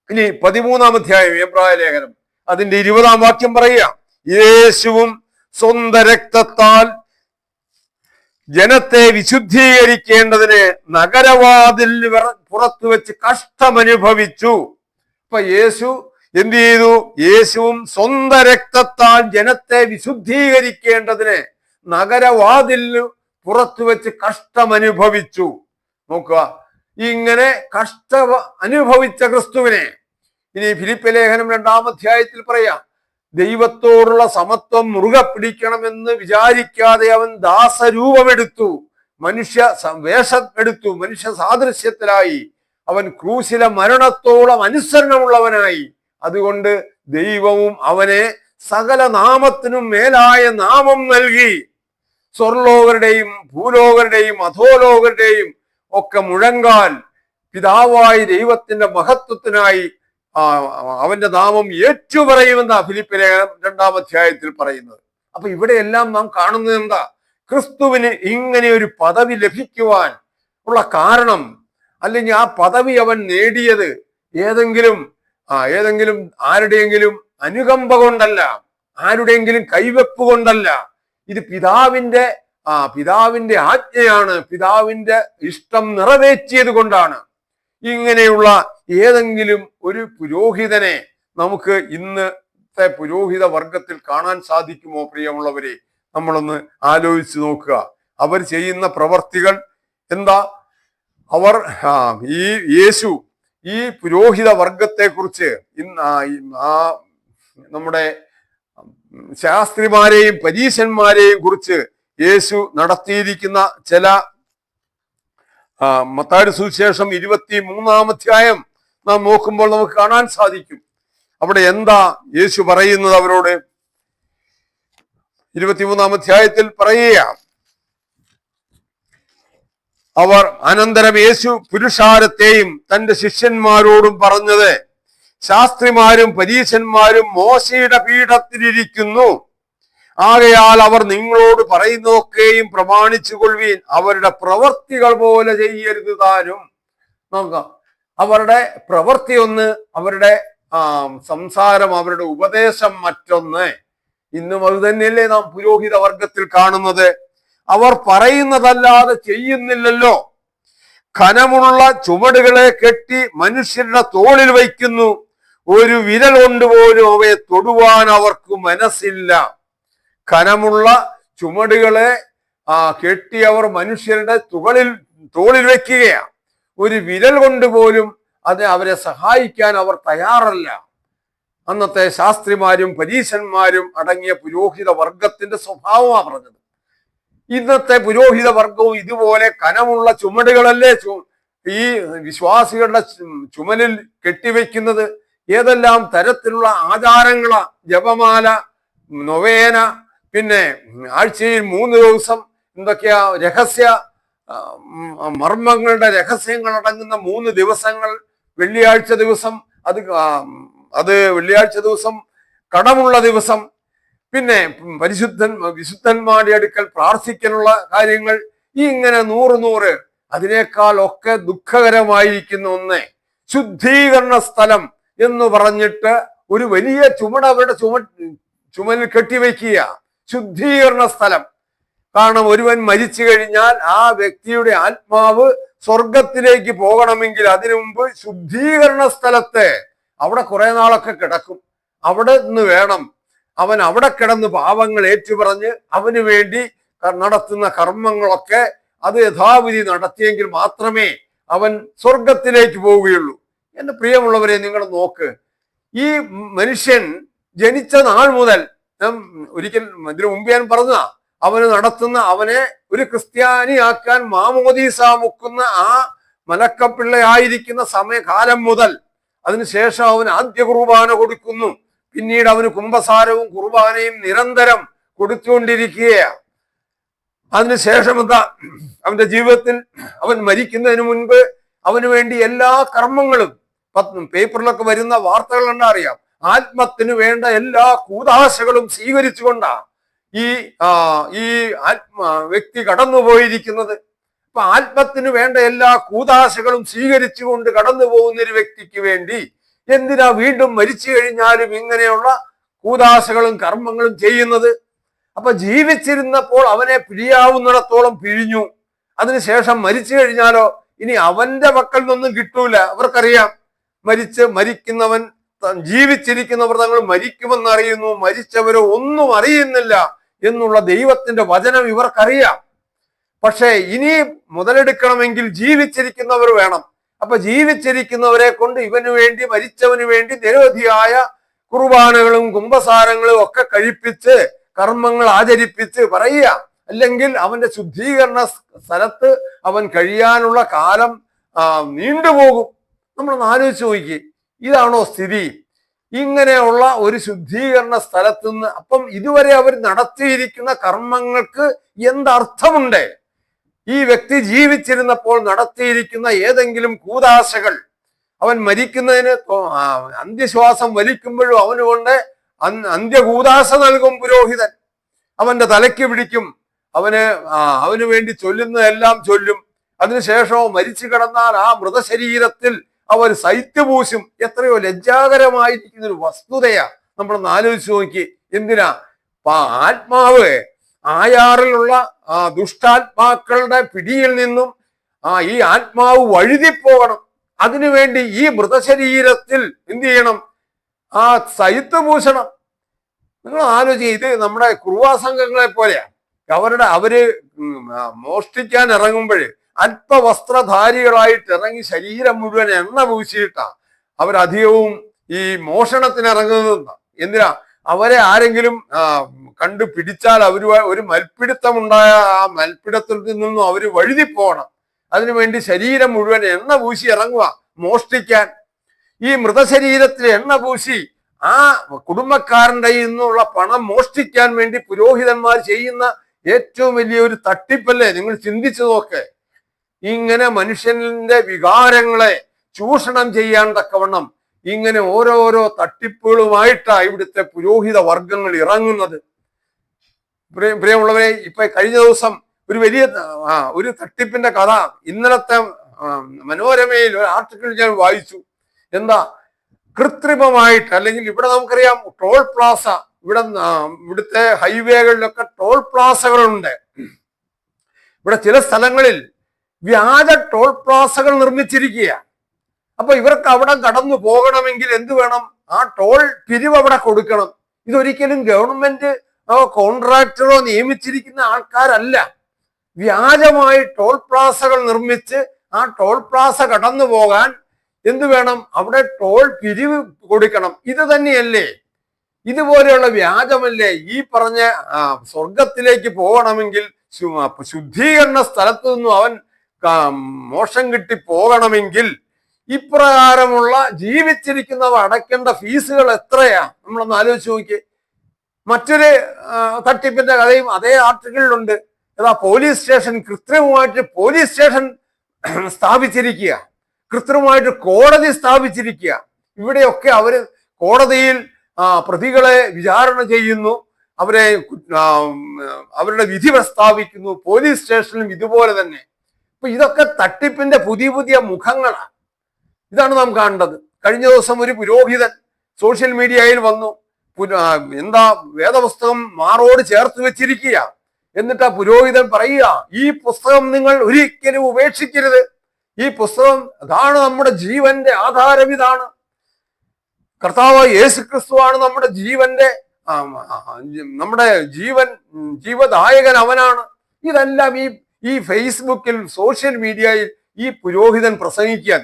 ഇനി 13-ാം അധ്യായം എബ്രായ ലേഖനം അതിന്റെ 20-ാം വാക്യം പറയുക, യേശുവും സ്വന്തം രക്തത്താൽ ജനത്തെ വിശുദ്ധീകരിക്കേണ്ടതിന് നഗരവാതിൽ പുറത്തു വെച്ച് കഷ്ടമനുഭവിച്ചു. അപ്പൊ യേശു എന്ത് ചെയ്തു? യേശുവും സ്വന്തം രക്തത്താൽ ജനത്തെ വിശുദ്ധീകരിക്കേണ്ടതിന് നഗരവാതിൽ പുറത്തു വെച്ച് കഷ്ടമനുഭവിച്ചു. നോക്കുക, ഇങ്ങനെ അനുഭവിച്ച ക്രിസ്തുവിനെ ഇനി ഫിലിപ്പ് ലേഖനം 2-ാം അധ്യായത്തിൽ പറയാം, ദൈവത്തോടുള്ള സമത്വം മുറുകെ പിടിക്കണമെന്ന് വിചാരിക്കാതെ അവൻ ദാസരൂപമെടുത്തു, വേഷം എടുത്തു, മനുഷ്യ സാദൃശ്യത്തിലായി. അവൻ ക്രൂശിലെ മരണത്തോളം അനുസരണമുള്ളവനായി. അതുകൊണ്ട് ദൈവവും അവനെ സകല നാമത്തിനും മേലായ നാമം നൽകി. സ്വർലോകരുടെയും ഭൂലോകരുടെയും അധോലോകരുടെയും ഒക്കെ മുഴങ്കാൽ പിതാവായ ദൈവത്തിന്റെ മഹത്വത്തിനായി അവന്റെ നാമം ഏറ്റുപറയുമെന്നാ ഫിലിപ്പ് ലേഖനം 2-ാം അധ്യായത്തിൽ പറയുന്നത്. അപ്പൊ ഇവിടെയെല്ലാം നാം കാണുന്നത് എന്താ? ക്രിസ്തുവിന് ഇങ്ങനെ ഒരു പദവി ലഭിക്കുവാൻ ഉള്ള കാരണം, അല്ലെങ്കിൽ ആ പദവി അവൻ നേടിയത് ഏതെങ്കിലും ആരുടെയെങ്കിലും അനുകമ്പ കൊണ്ടല്ല, ആരുടെയെങ്കിലും കൈവെപ്പ് കൊണ്ടല്ല. ഇത് പിതാവിന്റെ ആജ്ഞയാണ്, പിതാവിന്റെ ഇഷ്ടം നിറവേറ്റിയത് കൊണ്ടാണ്. ഇങ്ങനെയുള്ള ഏതെങ്കിലും ഒരു പുരോഹിതനെ നമുക്ക് ഇന്നത്തെ പുരോഹിത വർഗത്തിൽ കാണാൻ സാധിക്കുമോ? പ്രിയമുള്ളവരെ, നമ്മളൊന്ന് ആലോചിച്ച് നോക്കുക. അവർ ചെയ്യുന്ന പ്രവർത്തികൾ എന്താ? അവർ യേശു ഈ പുരോഹിത വർഗത്തെ കുറിച്ച് നമ്മുടെ ശാസ്ത്രിമാരെയും പരീശന്മാരെയും കുറിച്ച് യേശു നടത്തിയിരിക്കുന്ന ചില മത്തായിയുടെ സുവിശേഷം 23-ാം അധ്യായം നാം നോക്കുമ്പോൾ നമുക്ക് കാണാൻ സാധിക്കും. അവിടെ എന്താ യേശു പറയുന്നത് അവരോട്? 23-ാം അധ്യായത്തിൽ പറയുക, അവർ അനന്തരം യേശു പുരുഷാരത്തെയും തന്റെ ശിഷ്യന്മാരോടും പറഞ്ഞത്, ശാസ്ത്രിമാരും പരീശന്മാരും മോശയുടെ പീഠത്തിലിരിക്കുന്നു. ആകയാൽ അവർ നിങ്ങളോട് പറയുന്നതൊക്കെയും പ്രമാണിച്ചു കൊള്ളുവീൻ. അവരുടെ പ്രവർത്തികൾ പോലെ ചെയ്യരുത് താനും. നോക്കാം, അവരുടെ പ്രവൃത്തി ഒന്ന്, അവരുടെ സംസാരം, അവരുടെ ഉപദേശം മറ്റൊന്ന്. ഇന്നും അത് തന്നെയല്ലേ നാം പുരോഹിത വർഗത്തിൽ കാണുന്നത്? അവർ പറയുന്നതല്ലാതെ ചെയ്യുന്നില്ലല്ലോ. ഖനമുള്ള ചുമടുകളെ കെട്ടി മനുഷ്യരുടെ തോളിൽ വയ്ക്കുന്നു, ഒരു വിരൽ കൊണ്ടുപോലും അവയെ തൊടുവാൻ അവർക്ക് മനസ്സില്ല. ഖനമുള്ള ചുമടുകളെ കെട്ടി അവർ മനുഷ്യരുടെ തോളിൽ വെക്കുകയാണ്. ഒരു വിരൽ കൊണ്ടുപോലും അവരെ സഹായിക്കാൻ അവർ തയ്യാറല്ല. അന്നത്തെ ശാസ്ത്രിമാരും പരീശന്മാരും അടങ്ങിയ പുരോഹിത വർഗത്തിന്റെ സ്വഭാവമാണ് പറഞ്ഞത്. ഇന്നത്തെ പുരോഹിത വർഗവും ഇതുപോലെ കനമുള്ള ചുമടുകളല്ലേ ഈ വിശ്വാസികളുടെ ചുമലിൽ കെട്ടിവെക്കുന്നത്? ഏതെല്ലാം തരത്തിലുള്ള ആചാരങ്ങളാ! ജപമാല, നൊവേന, പിന്നെ ആഴ്ചയിൽ 3 ദിവസം എന്തൊക്കെയാ മർമ്മങ്ങളുടെ രഹസ്യങ്ങൾ അടങ്ങുന്ന 3 ദിവസങ്ങൾ. വെള്ളിയാഴ്ച ദിവസം അത് വെള്ളിയാഴ്ച ദിവസം കടമുള്ള ദിവസം. പിന്നെ വിശുദ്ധന്മാരുടെ അടുക്കൽ പ്രാർത്ഥിക്കാനുള്ള കാര്യങ്ങൾ. ഇങ്ങനെ 100 അതിനേക്കാൾ ഒക്കെ ദുഃഖകരമായിരിക്കുന്ന ഒന്ന്, ശുദ്ധീകരണ സ്ഥലം എന്ന് പറഞ്ഞിട്ട് ഒരു വലിയ ചുമട് അവരുടെ ചുമലിൽ കെട്ടിവെക്കുക. ശുദ്ധീകരണ സ്ഥലം. കാരണം ഒരുവൻ മരിച്ചു കഴിഞ്ഞാൽ ആ വ്യക്തിയുടെ ആത്മാവ് സ്വർഗത്തിലേക്ക് പോകണമെങ്കിൽ അതിനു മുമ്പ് ശുദ്ധീകരണ സ്ഥലത്ത് അവിടെ കുറെ നാളൊക്കെ കിടക്കും. അവിടെ നിന്ന് വേണം അവൻ അവിടെ കിടന്ന് പാപങ്ങൾ ഏറ്റുപറഞ്ഞ് അവന് വേണ്ടി നടത്തുന്ന കർമ്മങ്ങളൊക്കെ അത് യഥാവിധി നടത്തിയെങ്കിൽ മാത്രമേ അവൻ സ്വർഗത്തിലേക്ക് പോവുകയുള്ളൂ. എന്റെ പ്രിയമുള്ളവരെ, നിങ്ങൾ നോക്ക്, ഈ മനുഷ്യൻ ജനിച്ച നാൾ മുതൽ, ഒരിക്കൽ ഇതിനു മുമ്പ് ഞാൻ പറഞ്ഞ അവനെ ഒരു ക്രിസ്ത്യാനിയാക്കാൻ മാമോദീസ മുക്കുന്ന ആ മലക്കപ്പിള്ളയായിരിക്കുന്ന സമയകാലം മുതൽ അതിനുശേഷം അവൻ ആദ്യ കുർബാന കൊടുക്കുന്നു. പിന്നീട് അവന് കുംഭസാരവും കുർബാനയും നിരന്തരം കൊടുത്തുകൊണ്ടിരിക്കുകയാണ്. അതിനുശേഷം എന്താ? അവന്റെ ജീവിതത്തിൽ അവൻ മരിക്കുന്നതിന് മുൻപ് അവന് വേണ്ടി എല്ലാ കർമ്മങ്ങളും, പേപ്പറിലൊക്കെ വരുന്ന വാർത്തകൾ കണ്ടാ അറിയാം, ആത്മത്തിന് വേണ്ട എല്ലാ കൂതാശകളും സ്വീകരിച്ചുകൊണ്ടാണ് ഈ വ്യക്തി കടന്നുപോയിരിക്കുന്നത്. അപ്പൊ ആത്മത്തിന് വേണ്ട എല്ലാ കൂതാശകളും സ്വീകരിച്ചുകൊണ്ട് കടന്നു പോകുന്ന ഒരു വ്യക്തിക്ക് വേണ്ടി എന്തിനാ വീണ്ടും മരിച്ചു കഴിഞ്ഞാലും ഇങ്ങനെയുള്ള കൂതാശകളും കർമ്മങ്ങളും ചെയ്യുന്നത്? അപ്പൊ ജീവിച്ചിരുന്നപ്പോൾ അവനെ പിഴിയാവുന്നിടത്തോളം പിഴിഞ്ഞു. അതിനുശേഷം മരിച്ചു കഴിഞ്ഞാലോ ഇനി അവന്റെ പക്കൽ നിന്നൊന്നും കിട്ടൂല. അവർക്കറിയാം മരിക്കുന്നവൻ, ജീവിച്ചിരിക്കുന്നവർ തങ്ങൾ മരിക്കുമെന്ന് അറിയുന്നു, മരിച്ചവരോ ഒന്നും അറിയുന്നില്ല എന്നുള്ള ദൈവത്തിന്റെ വചനം ഇവർക്കറിയാം. പക്ഷേ ഇനി മുതലെടുക്കണമെങ്കിൽ ജീവിച്ചിരിക്കുന്നവർ വേണം. അപ്പൊ ജീവിച്ചിരിക്കുന്നവരെ കൊണ്ട് ഇവന് വേണ്ടി, മരിച്ചവന് വേണ്ടി നിരവധിയായ കുർബാനകളും കുംഭസാരങ്ങളും ഒക്കെ കഴിപ്പിച്ച് കർമ്മങ്ങൾ ആചരിപ്പിച്ച് പറയുക. അല്ലെങ്കിൽ അവന്റെ ശുദ്ധീകരണ സ്ഥലത്ത് അവൻ കഴിയാനുള്ള കാലം നീണ്ടുപോകും. നമ്മളൊന്ന് ആലോചിച്ച് നോക്കി, ഇതാണോ സ്ഥിതി? ഇങ്ങനെയുള്ള ഒരു ശുദ്ധീകരണ സ്ഥലത്ത് നിന്ന് അപ്പം ഇതുവരെ അവർ നടത്തിയിരിക്കുന്ന കർമ്മങ്ങൾക്ക് എന്തർത്ഥമുണ്ട്? ഈ വ്യക്തി ജീവിച്ചിരുന്നപ്പോൾ നടത്തിയിരിക്കുന്ന ഏതെങ്കിലും കൂദാശകൾ, അവൻ മരിക്കുന്നതിന് അന്ത്യശ്വാസം വലിക്കുമ്പോഴും അവന് കൊണ്ട് അന്ത്യകൂദാശ നൽകും പുരോഹിതൻ. അവന്റെ തലയ്ക്ക് പിടിക്കും, അവന് വേണ്ടി ചൊല്ലുന്നതെല്ലാം ചൊല്ലും. അതിനുശേഷമോ മരിച്ചു കിടന്നാൽ ആ മൃതശരീരത്തിൽ അവർ സൈത്യപൂശും. എത്രയോ ലജ്ജാകരമായിരിക്കുന്ന ഒരു വസ്തുതയാ. നമ്മളൊന്ന് ആലോചിച്ച് നോക്കി. എന്തിനാ? ആത്മാവ് ആയാറിലുള്ള ദുഷ്ടാത്മാക്കളുടെ പിടിയിൽ നിന്നും ഈ ആത്മാവ് വഴുതിപ്പോകണം. അതിനുവേണ്ടി ഈ മൃതശരീരത്തിൽ എന്ത് ചെയ്യണം? ആ സൈത്യപൂശണം. നിങ്ങൾ ആലോചിക്കുക, ഇത് നമ്മുടെ കുറുവാ സംഘങ്ങളെ പോലെയാ. അവര് മോഷ്ടിക്കാൻ ഇറങ്ങുമ്പോൾ അല്പവസ്ത്രധാരികളായിട്ട് ഇറങ്ങി ശരീരം മുഴുവൻ എണ്ണ പൂശിയിട്ടാ അവരധികവും ഈ മോഷണത്തിന് ഇറങ്ങുന്നത്. എന്തിനാ? അവരെ ആരെങ്കിലും കണ്ടു പിടിച്ചാൽ ഒരു മൽപ്പിടുത്തം ഉണ്ടായ ആ മൽപ്പിടുത്തത്തിൽ നിന്നും അവര് വഴുതിപ്പോകണം. അതിനുവേണ്ടി ശരീരം മുഴുവൻ എണ്ണ പൂശി ഇറങ്ങുക മോഷ്ടിക്കാൻ. ഈ മൃതശരീരത്തിൽ എണ്ണ പൂശി ആ കുടുംബക്കാരൻ്റെ നിന്നുള്ള പണം മോഷ്ടിക്കാൻ വേണ്ടി പുരോഹിതന്മാർ ചെയ്യുന്ന ഏറ്റവും വലിയൊരു തട്ടിപ്പല്ലേ? നിങ്ങൾ ചിന്തിച്ചു നോക്ക്. ഇങ്ങനെ മനുഷ്യന്റെ വികാരങ്ങളെ ചൂഷണം ചെയ്യാൻ തക്കവണ്ണം ഇങ്ങനെ ഓരോരോ തട്ടിപ്പുകളുമായിട്ടാണ് ഇവിടുത്തെ പുരോഹിത വർഗങ്ങൾ ഇറങ്ങുന്നത്. പ്രിയമുള്ളവരെ, ഇപ്പൊ കഴിഞ്ഞ ദിവസം ഒരു വലിയ ഒരു തട്ടിപ്പിന്റെ കഥ ഇന്നലത്തെ മനോരമയിൽ ഒരു ആർട്ടിക്കിൾ ഞാൻ വായിച്ചു. എന്താ? കൃത്രിമമായിട്ട്, അല്ലെങ്കിൽ ഇവിടെ നമുക്കറിയാം ടോൾ പ്ലാസ, ഇവിടുത്തെ ഹൈവേകളിലൊക്കെ ടോൾ പ്ലാസകളുണ്ട്. ഇവിടെ ചില സ്ഥലങ്ങളിൽ വ്യാജ ടോൾ പ്ലാസകൾ നിർമ്മിച്ചിരിക്കുക. അപ്പൊ ഇവർക്ക് അവിടെ കടന്നു പോകണമെങ്കിൽ എന്ത് വേണം? ആ ടോൾ പിരിവ് അവിടെ കൊടുക്കണം. ഇതൊരിക്കലും ഗവൺമെന്റ് കോൺട്രാക്ടറോ നിയമിച്ചിരിക്കുന്ന ആൾക്കാരല്ല. വ്യാജമായി ടോൾ പ്ലാസകൾ നിർമ്മിച്ച് ആ ടോൾ പ്ലാസ കടന്നു പോകാൻ എന്ത് വേണം? അവിടെ ടോൾ പിരിവ് കൊടുക്കണം. ഇത് തന്നെയല്ലേ? ഇതുപോലെയുള്ള വ്യാജമല്ലേ ഈ പറഞ്ഞ സ്വർഗത്തിലേക്ക് പോകണമെങ്കിൽ, ശുദ്ധീകരണ സ്ഥലത്തു നിന്നും അവൻ മോക്ഷം കിട്ടി പോകണമെങ്കിൽ ഇപ്രകാരമുള്ള ജീവിച്ചിരിക്കുന്നവ അടയ്ക്കേണ്ട ഫീസുകൾ എത്രയാ? നമ്മളൊന്ന് ആലോചിച്ച് നോക്കിയേ. മറ്റൊരു തട്ടിപ്പിന്റെ കഥയും അതേ ആർട്ടിക്കിളിലുണ്ട്. ഏതാ? പോലീസ് സ്റ്റേഷൻ, കൃത്രിമമായിട്ട് പോലീസ് സ്റ്റേഷൻ സ്ഥാപിച്ചിരിക്കുക, കൃത്രിമമായിട്ട് കോടതി സ്ഥാപിച്ചിരിക്കുക. ഇവിടെയൊക്കെ അവര് കോടതിയിൽ പ്രതികളെ വിചാരണ ചെയ്യുന്നു, അവരുടെ വിധി പ്രസ്താവിക്കുന്നു. പോലീസ് സ്റ്റേഷനിലും ഇതുപോലെ തന്നെ. അപ്പൊ ഇതൊക്കെ തട്ടിപ്പിന്റെ പുതിയ പുതിയ മുഖങ്ങളാണ്. ഇതാണ് നാം കാണേണ്ടത്. കഴിഞ്ഞ ദിവസം ഒരു പുരോഹിതൻ സോഷ്യൽ മീഡിയയിൽ വന്നു. എന്താ? വേദപുസ്തകം മാറോട് ചേർത്ത് വെച്ചിരിക്കുക. എന്നിട്ട് ആ പുരോഹിതൻ പറയുക, ഈ പുസ്തകം നിങ്ങൾ ഒരിക്കലും ഉപേക്ഷിക്കരുത്. ഈ പുസ്തകം അതാണ് നമ്മുടെ ജീവന്റെ ആധാരം. ഇതാണ് കർത്താവ് യേശുക്രിസ്തുവാണ് നമ്മുടെ ജീവന്റെ നമ്മുടെ ജീവദായകൻ അവനാണ്. ഇതെല്ലാം ഈ ഫേസ്ബുക്കിൽ, സോഷ്യൽ മീഡിയയിൽ ഈ പുരോഹിതൻ പ്രസംഗിക്കുക.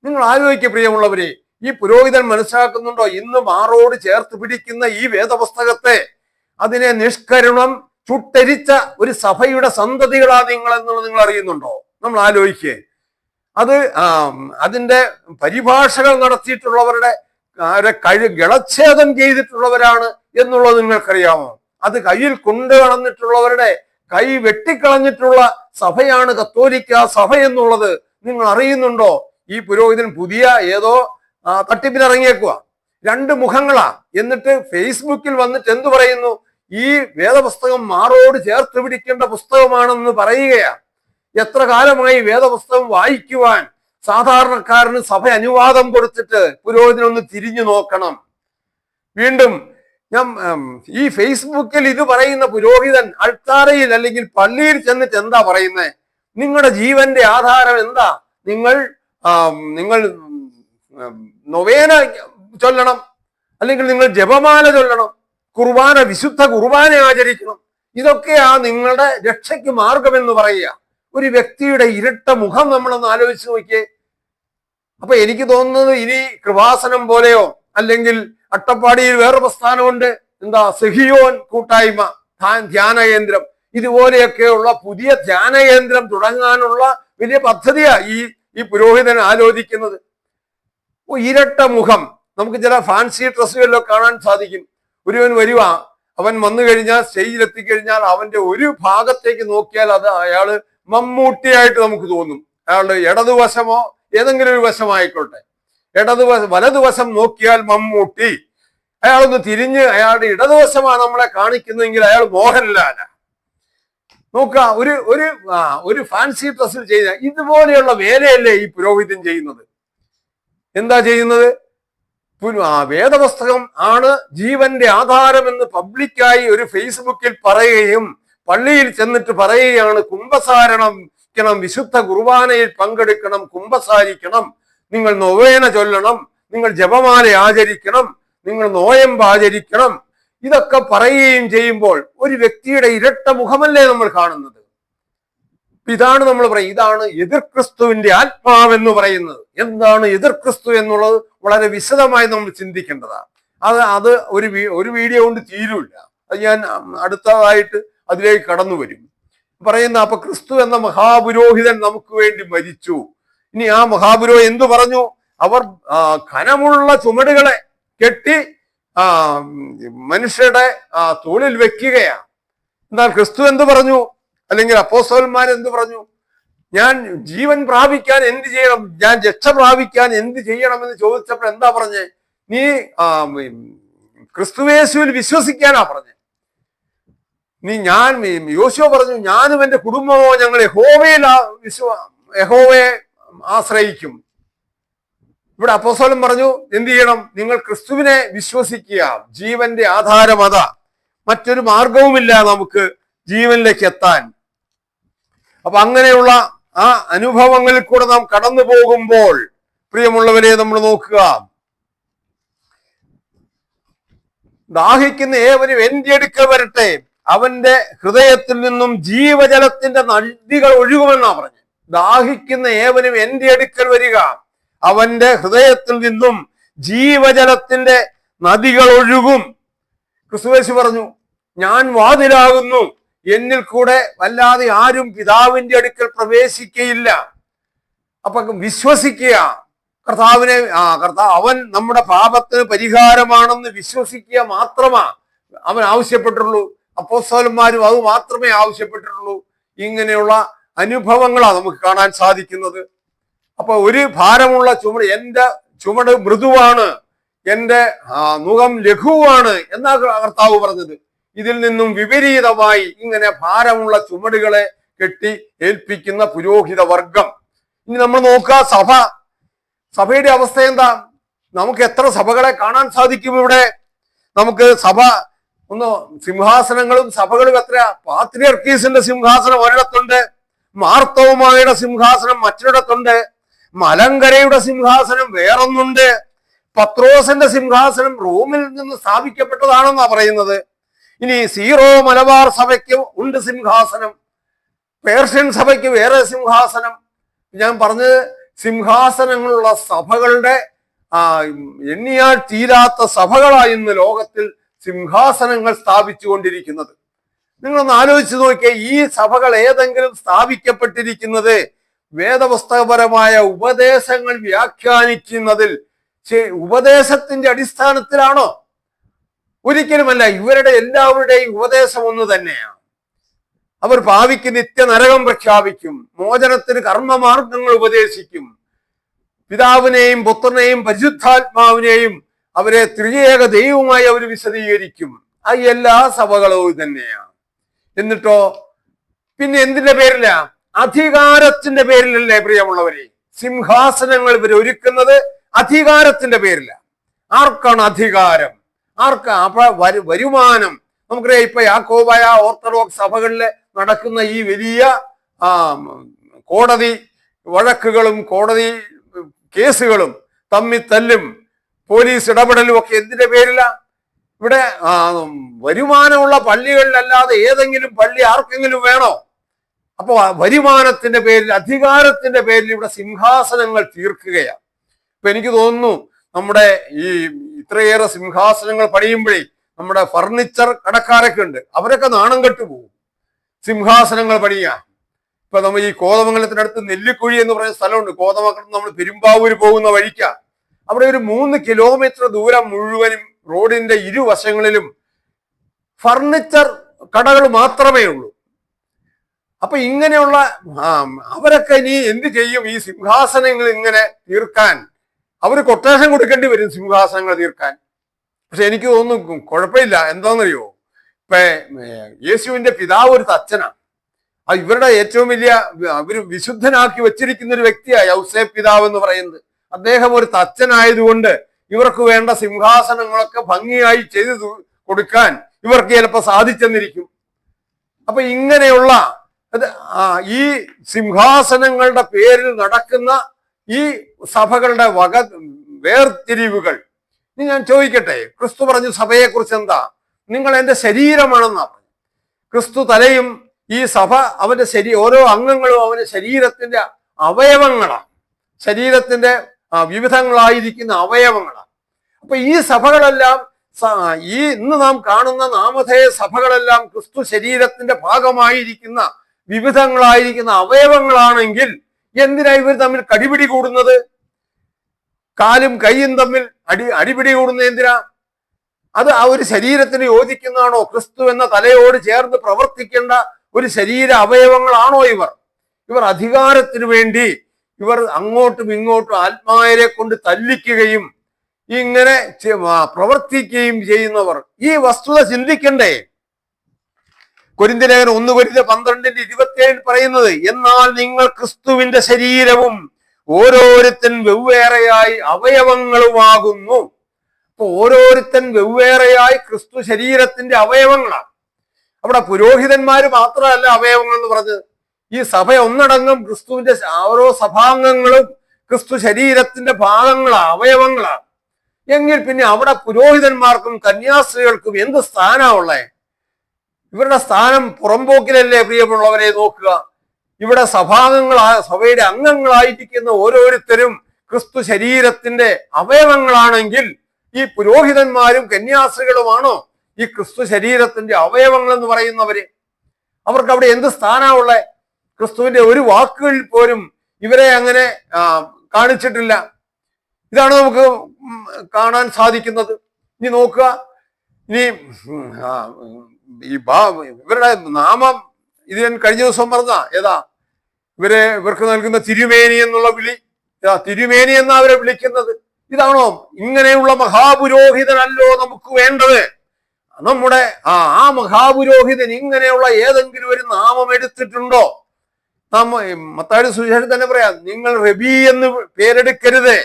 നിങ്ങൾ ആലോചിക്കുക പ്രിയമുള്ളവരെ, ഈ പുരോഹിതൻ മനസ്സിലാക്കുന്നുണ്ടോ? ഇന്ന് മാറോട് ചേർത്ത് പിടിക്കുന്ന ഈ വേദപുസ്തകത്തെ, അതിനെ നിഷ്കരുണം ചുട്ടരിച്ച ഒരു സഭയുടെ സന്തതികളാ നിങ്ങൾ എന്നുള്ളത് നിങ്ങൾ അറിയുന്നുണ്ടോ? നമ്മൾ ആലോചിക്കേ. അതിന്റെ പരിഭാഷകൾ നടത്തിയിട്ടുള്ളവരുടെ ഗളച്ഛേദം ചെയ്തിട്ടുള്ളവരാണ് എന്നുള്ളത് നിങ്ങൾക്കറിയാമോ? അത് കയ്യിൽ കൊണ്ടു നടന്നിട്ടുള്ളവരുടെ കൈ വെട്ടിക്കളഞ്ഞിട്ടുള്ള സഭയാണ് കത്തോലിക്ക സഭ എന്നുള്ളത് നിങ്ങൾ അറിയുന്നുണ്ടോ? ഈ പുരോഹിതൻ പുതിയ ഏതോ തട്ടിപ്പിനിറങ്ങിയേക്കുക. രണ്ട് മുഖങ്ങളാ. എന്നിട്ട് ഫേസ്ബുക്കിൽ വന്നിട്ട് എന്തു പറയുന്നു? ഈ വേദപുസ്തകം മാറോട് ചേർത്ത് പിടിക്കേണ്ട പുസ്തകമാണെന്ന് പറയുകയാ. എത്ര കാലമായി വേദപുസ്തകം വായിക്കുവാൻ സാധാരണക്കാരന് സഭ അനുവാദം കൊടുത്തിട്ട് പുരോഹിതനൊന്ന് തിരിഞ്ഞു നോക്കണം. വീണ്ടും ഞാൻ ഈ ഫേസ്ബുക്കിൽ ഇത് പറയുന്ന പുരോഹിതൻ അൾത്താരയിൽ അല്ലെങ്കിൽ പള്ളിയിൽ ചെന്നിട്ട് എന്താ പറയുന്നത്? നിങ്ങളുടെ ജീവന്റെ ആധാരം എന്താ? നിങ്ങൾ നിങ്ങൾ നൊവേന ചൊല്ലണം, അല്ലെങ്കിൽ നിങ്ങൾ ജപമാല ചൊല്ലണം, കുർബാന, വിശുദ്ധ കുർബാന ആചരിക്കണം. ഇതൊക്കെയാ നിങ്ങളുടെ രക്ഷയ്ക്ക് മാർഗമെന്ന് പറയുക. ഒരു വ്യക്തിയുടെ ഇരട്ട മുഖം നമ്മളൊന്ന് ആലോചിച്ച് നോക്കിയേ. അപ്പൊ എനിക്ക് തോന്നുന്നത് ഇനി കൃപാസനം പോലെയോ അല്ലെങ്കിൽ അട്ടപ്പാടിയിൽ വേറെ പ്രസ്ഥാനമുണ്ട്, എന്താ സെഹിയോൻ കൂട്ടായ്മ ധ്യാന കേന്ദ്രം, ഇതുപോലെയൊക്കെയുള്ള പുതിയ ധ്യാന കേന്ദ്രം തുടങ്ങാനുള്ള വലിയ പദ്ധതിയാ ഈ പുരോഹിതൻ ആലോചിക്കുന്നത്. ഇരട്ട മുഖം നമുക്ക് ചില ഫാൻസി ഡ്രസ്സുകളിലോ കാണാൻ സാധിക്കും. ഒരുവൻ വരുക, അവൻ വന്നു കഴിഞ്ഞാൽ സ്റ്റേജിൽ എത്തിക്കഴിഞ്ഞാൽ അവന്റെ ഒരു ഭാഗത്തേക്ക് നോക്കിയാൽ അത് അയാള് മമ്മൂട്ടിയായിട്ട് നമുക്ക് തോന്നും. അയാളുടെ ഇടതുവശമോ ഏതെങ്കിലും ഒരു വശമായിക്കോട്ടെ, വലതുവശം നോക്കിയാൽ മമ്മൂട്ടി, അയാളൊന്ന് തിരിഞ്ഞ് അയാളുടെ ഇടതുവശമാണ് നമ്മളെ കാണിക്കുന്നതെങ്കിൽ അയാൾ മോഹൻലാല. നോക്കുക, ഒരു ഫാൻസി ഡ്രസ്സിൽ ചെയ്ത ഇതുപോലെയുള്ള വേലയല്ലേ ഈ പുരോഹിതൻ ചെയ്യുന്നത്? എന്താ ചെയ്യുന്നത്? വേദപുസ്തകം ആണ് ജീവന്റെ ആധാരമെന്ന് പബ്ലിക്കായി ഒരു ഫേസ്ബുക്കിൽ പറയുകയും പള്ളിയിൽ ചെന്നിട്ട് പറയുകയാണ് കുമ്പസാരണം, വിശുദ്ധ കുർബാനയിൽ പങ്കെടുക്കണം, കുമ്പസാരിക്കണം, നിങ്ങൾ നൊവേന ചൊല്ലണം, നിങ്ങൾ ജപമാല ആചരിക്കണം, നിങ്ങൾ നോയമ്പ് ആചരിക്കണം. ഇതൊക്കെ പറയുകയും ചെയ്യുമ്പോൾ ഒരു വ്യക്തിയുടെ ഇരട്ട മുഖമല്ലേ നമ്മൾ കാണുന്നത്? ഇതാണ് നമ്മൾ പറയും, ഇതാണ് എതിർ ക്രിസ്തുവിന്റെ ആത്മാവെന്ന് പറയുന്നത്. എന്താണ് എതിർ ക്രിസ്തു എന്നുള്ളത് വളരെ വിശദമായി നമ്മൾ ചിന്തിക്കേണ്ടതാണ്. അത് ഒരു വീഡിയോ കൊണ്ട് തീരൂല്ല. അത് ഞാൻ അടുത്തതായിട്ട് അതിലേക്ക് കടന്നു വരും. പറയുന്ന അപ്പൊ ക്രിസ്തു എന്ന മഹാപുരോഹിതൻ നമുക്ക് വേണ്ടി മരിച്ചു. ഇനി ആ മഹാപുരോഹിതൻ എന്തു പറഞ്ഞു? അവർ ഘനമുള്ള ചുമടുകളെ കെട്ടി മനുഷ്യരുടെ തോളിൽ വെക്കുകയാണ്. എന്നാൽ ക്രിസ്തു എന്ത് പറഞ്ഞു? അല്ലെങ്കിൽ അപ്പോസ്തലന്മാർ എന്ത് പറഞ്ഞു? ഞാൻ ജീവൻ പ്രാപിക്കാൻ എന്ത് ചെയ്യണം, ഞാൻ രക്ഷ പ്രാപിക്കാൻ എന്ത് ചെയ്യണമെന്ന് ചോദിച്ചപ്പോൾ എന്താ പറഞ്ഞേ? നീ ക്രിസ്തുയേശുവിൽ വിശ്വസിക്കാനാ പറഞ്ഞേ. യോശുവ പറഞ്ഞു, ഞാനും എന്റെ കുടുംബമോ ഞങ്ങൾ യഹോവയെ ആശ്രയിക്കും. ഇവിടെ അപ്പോസ്തലൻ പറഞ്ഞു എന്ത് ചെയ്യണം? നിങ്ങൾ ക്രിസ്തുവിനെ വിശ്വസിക്കുക, ജീവന്റെ ആധാരം അതാ, മറ്റൊരു മാർഗവുമില്ല നമുക്ക് ജീവനിലേക്ക് എത്താൻ. അപ്പൊ അങ്ങനെയുള്ള ആ അനുഭവങ്ങളിൽ കൂടെ നാം കടന്നു പോകുമ്പോൾ പ്രിയമുള്ളവരെ നമ്മൾ നോക്കുക, ദാഹിക്കുന്ന ഏവനും എന്റെ അടുക്കൽ വരട്ടെ, അവന്റെ ഹൃദയത്തിൽ നിന്നും ജീവജലത്തിന്റെ നദികൾ ഒഴുകുമെന്നാ പറഞ്ഞു. ദാഹിക്കുന്ന ഏവനും എന്റെ അടുക്കൽ വരിക, അവന്റെ ഹൃദയത്തിൽ നിന്നും ജീവജലത്തിന്റെ നദികൾ ഒഴുകും. ക്രിസ്തുയേശു പറഞ്ഞു, ഞാൻ വാതിലാകുന്നു, എന്നിൽ കൂടെ വല്ലാതെ ആരും പിതാവിന്റെ അടുക്കൽ പ്രവേശിക്കയില്ല. അപ്പൊ വിശ്വസിക്കുക കർത്താവിനെ, അവൻ നമ്മുടെ പാപത്തിന് പരിഹാരമാണെന്ന് വിശ്വസിക്കുക മാത്രമാ അവൻ ആവശ്യപ്പെട്ടുള്ളൂ. അപ്പോസ്തലന്മാരും അത് മാത്രമേ ആവശ്യപ്പെട്ടിട്ടുള്ളൂ. ഇങ്ങനെയുള്ള അനുഭവങ്ങളാണ് നമുക്ക് കാണാൻ സാധിക്കുന്നത്. അപ്പൊ ഒരു ഭാരമുള്ള ചുമട്, എന്റെ ചുമട് മൃദുവാണ്, എന്റെ മുഖം ലഘുവാണ് എന്നാ കർത്താവ് പറഞ്ഞത്. ഇതിൽ നിന്നും വിപരീതമായി ഇങ്ങനെ ഭാരമുള്ള ചുമടുകളെ കെട്ടി ഏൽപ്പിക്കുന്ന പുരോഹിത വർഗം. ഇനി നമ്മൾ നോക്കുക, സഭയുടെ അവസ്ഥ എന്താ? നമുക്ക് എത്ര സഭകളെ കാണാൻ സാധിക്കും ഇവിടെ? നമുക്ക് സഭ സിംഹാസനങ്ങളും സഭകളും എത്രയാ? പാത്രിയർക്കീസിന്റെ സിംഹാസനം ഒരിടത്തുണ്ട്, മാർത്തോമായുടെ സിംഹാസനം മറ്റൊരിടത്തുണ്ട്, മലങ്കരയുടെ സിംഹാസനം വേറൊന്നുണ്ട്, പത്രോസിന്റെ സിംഹാസനം റോമിൽ നിന്ന് സ്ഥാപിക്കപ്പെട്ടതാണെന്നാ പറയുന്നത്. ഇനി സീറോ മലബാർ സഭയ്ക്ക് ഉണ്ട് സിംഹാസനം, പേർഷ്യൻ സഭയ്ക്ക് വേറെ സിംഹാസനം. ഞാൻ പറഞ്ഞത് സിംഹാസനങ്ങളുള്ള സഭകളുടെ എണ്ണിയാൽ തീരാത്ത സഭകളായി ഇന്ന് ലോകത്തിൽ സിംഹാസനങ്ങൾ സ്ഥാപിച്ചു കൊണ്ടിരിക്കുന്നത്. നിങ്ങളൊന്ന് ആലോചിച്ച് നോക്കിയേ, ഈ സഭകൾ ഏതെങ്കിലും സ്ഥാപിക്കപ്പെട്ടിരിക്കുന്നത് വേദപുസ്തകപരമായ ഉപദേശങ്ങൾ വ്യാഖ്യാനിക്കുന്നതിൽ ഉപദേശത്തിന്റെ അടിസ്ഥാനത്തിലാണോ? ഒരിക്കലുമല്ല. ഇവരുടെ എല്ലാവരുടെയും ഉപദേശം ഒന്ന് തന്നെയാണ്. അവർ ഭാവിക്ക് നിത്യനരകം പ്രഖ്യാപിക്കും, മോചനത്തിന് കർമ്മമാർഗങ്ങൾ ഉപദേശിക്കും, പിതാവിനെയും പുത്രനെയും പരിശുദ്ധാത്മാവിനെയും അവരെ ത്രിയേക ദൈവവുമായി അവർ വിശദീകരിക്കും. ആ എല്ലാ സഭകളും തന്നെയാണ്. എന്നിട്ടോ പിന്നെ എന്തിന്റെ പേരില? അധികാരത്തിന്റെ പേരിലല്ലേ പ്രിയമുള്ളവരെ? സിംഹാസനങ്ങൾ ഇവർ ഒരുക്കുന്നത് അധികാരത്തിന്റെ പേരില. ആർക്കാണ് അധികാരം? അപ്പൊ വരുമാനം നമുക്കറിയാം. ഇപ്പൊ യാക്കോബായ ഓർത്തഡോക്സ് സഭകളിൽ നടക്കുന്ന ഈ വലിയ കോടതി വഴക്കുകളും കോടതി കേസുകളും തമ്മിൽ തല്ലും പോലീസ് ഇടപെടലും ഒക്കെ എന്തിന്റെ പേരില? ഇവിടെ വരുമാനമുള്ള പള്ളികളിലല്ലാതെ ഏതെങ്കിലും പള്ളി ആർക്കെങ്കിലും വേണോ? അപ്പൊ വരുമാനത്തിന്റെ പേരിൽ, അധികാരത്തിന്റെ പേരിൽ ഇവിടെ സിംഹാസനങ്ങൾ തീർക്കുകയാണ്. ഇപ്പൊ എനിക്ക് തോന്നുന്നു നമ്മുടെ ഈ ഇത്രയേറെ സിംഹാസനങ്ങൾ പണിയുമ്പോഴേ നമ്മുടെ ഫർണിച്ചർ കടക്കാരൊക്കെ ഉണ്ട്, അവരൊക്കെ നാണം കെട്ടുപോകും സിംഹാസനങ്ങൾ പണിയാൻ. ഇപ്പൊ നമ്മൾ ഈ കോതമംഗലത്തിനടുത്ത് നെല്ലിക്കുഴി എന്ന് പറയുന്ന സ്ഥലമുണ്ട്. കോതമംഗലത്ത് നമ്മൾ പെരുമ്പാവൂര് പോകുന്ന വഴിക്ക അവിടെ ഒരു 3 കിലോമീറ്റർ ദൂരം മുഴുവനും റോഡിന്റെ ഇരുവശങ്ങളിലും ഫർണിച്ചർ കടകൾ മാത്രമേ ഉള്ളൂ. അപ്പൊ ഇങ്ങനെയുള്ള അവരൊക്കെ ഇനി എന്ത് ചെയ്യും? ഈ സിംഹാസനങ്ങൾ ഇങ്ങനെ തീർക്കാൻ അവർ കൊട്ടേഷൻ കൊടുക്കേണ്ടി വരും സിംഹാസനങ്ങൾ തീർക്കാൻ. പക്ഷെ എനിക്ക് തോന്നുന്നു കുഴപ്പമില്ല. എന്താണെന്നറിയോ, ഇപ്പൊ യേശുവിന്റെ പിതാവ് ഒരു തച്ചനാണ്. ഇവരുടെ ഏറ്റവും വലിയ അവർ വിശുദ്ധനാക്കി വെച്ചിരിക്കുന്ന ഒരു വ്യക്തിയായ യൗസേപ്പ് പിതാവ് എന്ന് പറയുന്നത്. അദ്ദേഹം ഒരു തച്ചനായതുകൊണ്ട് ഇവർക്ക് വേണ്ട സിംഹാസനങ്ങളൊക്കെ ഭംഗിയായി ചെയ്തു കൊടുക്കാൻ ഇവർക്ക് ചിലപ്പോൾ സാധിച്ചെന്നിരിക്കും. അപ്പൊ ഇങ്ങനെയുള്ള ഈ സിംഹാസനങ്ങളുടെ പേരിൽ നടക്കുന്ന ഈ സഭകളുടെ വേർതിരിവുകൾ ഞാൻ ചോദിക്കട്ടെ. ക്രിസ്തു പറഞ്ഞു സഭയെ കുറിച്ച് എന്താ? നിങ്ങൾ എൻ്റെ ശരീരമാണെന്നാ പറഞ്ഞു. ക്രിസ്തു തലയും ഈ സഭ അവന്റെ ഓരോ അംഗങ്ങളും അവന്റെ ശരീരത്തിന്റെ അവയവങ്ങളാണ്. ശരീരത്തിന്റെ വിവിധങ്ങളായിരിക്കുന്ന അവയവങ്ങളാണ്. അപ്പൊ ഈ സഭകളെല്ലാം, ഈ ഇന്ന് നാം കാണുന്ന നാമധേയ സഭകളെല്ലാം ക്രിസ്തു ശരീരത്തിന്റെ ഭാഗമായിരിക്കുന്ന വിവിധങ്ങളായിരിക്കുന്ന അവയവങ്ങളാണെങ്കിൽ എന്തിനാ ഇവർ തമ്മിൽ കടിപിടി കൂടുന്നത്? കാലും കൈയും തമ്മിൽ അടിപിടി കൂടുന്നത് എന്തിനാ? അത് ആ ഒരു ശരീരത്തിന് യോജിക്കുന്നതാണോ? ക്രിസ്തു എന്ന തലയോട് ചേർന്ന് പ്രവർത്തിക്കേണ്ട ഒരു ശരീര അവയവങ്ങളാണോ ഇവർ അധികാരത്തിന് വേണ്ടി ഇവർ അങ്ങോട്ടും ഇങ്ങോട്ടും ആത്മാരെ കൊണ്ട് തല്ലിക്കുകയും ഇങ്ങനെ പ്രവർത്തിക്കുകയും ചെയ്യുന്നവർ. ഈ വസ്തുത ചിന്തിക്കണ്ടേ? കൊരിന്ത്യലേഖനം 1 Corinthians 12:27 പറയുന്നത്, എന്നാൽ നിങ്ങൾ ക്രിസ്തുവിന്റെ ശരീരവും ഓരോരുത്തൻ വെവ്വേറെയായി അവയവങ്ങളുമാകുന്നു. അപ്പൊ ഓരോരുത്തൻ വെവ്വേറെയായി ക്രിസ്തു ശരീരത്തിന്റെ അവയവങ്ങളാണ്. അവിടെ പുരോഹിതന്മാര് മാത്രമല്ല അവയവങ്ങൾ എന്ന് പറഞ്ഞത്. ഈ സഭ ഒന്നടങ്കം ക്രിസ്തുവിന്റെ ഓരോ സഭാംഗങ്ങളും ക്രിസ്തു ശരീരത്തിന്റെ ഭാഗങ്ങളാണ്, അവയവങ്ങളാണ്. എങ്കിൽ പിന്നെ അവിടെ പുരോഹിതന്മാർക്കും കന്യാസ്ത്രീകൾക്കും എന്ത് സ്ഥാനമുള്ളേ? ഇവരുടെ സ്ഥാനം പുറംപോക്കിലല്ലേ പ്രിയമുള്ളവരെ? നോക്കുക, ഇവിടെ സഭയുടെ അംഗങ്ങളായിരിക്കുന്ന ഓരോരുത്തരും ക്രിസ്തു ശരീരത്തിന്റെ അവയവങ്ങളാണെങ്കിൽ ഈ പുരോഹിതന്മാരും കന്യാസ്ത്രീകളുമാണോ ഈ ക്രിസ്തു ശരീരത്തിന്റെ അവയവങ്ങൾ എന്ന് പറയുന്നവര്? അവർക്ക് അവിടെ എന്ത് സ്ഥാനമുള്ളേ? ക്രിസ്തുവിന്റെ ഒരു വാക്കുകളിൽ പോലും ഇവരെ അങ്ങനെ കാണിച്ചിട്ടില്ല. ഇതാണ് നമുക്ക് കാണാൻ സാധിക്കുന്നത്. ഇനി നോക്കുക, ഇനി ഇവരുടെ നാമം ഇത് ഞാൻ കഴിഞ്ഞ ദിവസം പറഞ്ഞ ഏതാ? ഇവർക്ക് നൽകുന്ന തിരുമേനി എന്നുള്ള വിളി, തിരുമേനി എന്നാ അവരെ വിളിക്കുന്നത്. ഇതാണോ? ഇങ്ങനെയുള്ള മഹാപുരോഹിതനല്ലോ നമുക്ക് വേണ്ടത്. നമ്മുടെ ആ മഹാപുരോഹിതൻ ഇങ്ങനെയുള്ള ഏതെങ്കിലും ഒരു നാമം എടുത്തിട്ടുണ്ടോ? മത്തായിയുടെ സുവിശേഷത്തിൽ തന്നെ പറയാം, നിങ്ങൾ റബി എന്ന് പേരെടുക്കരുത്,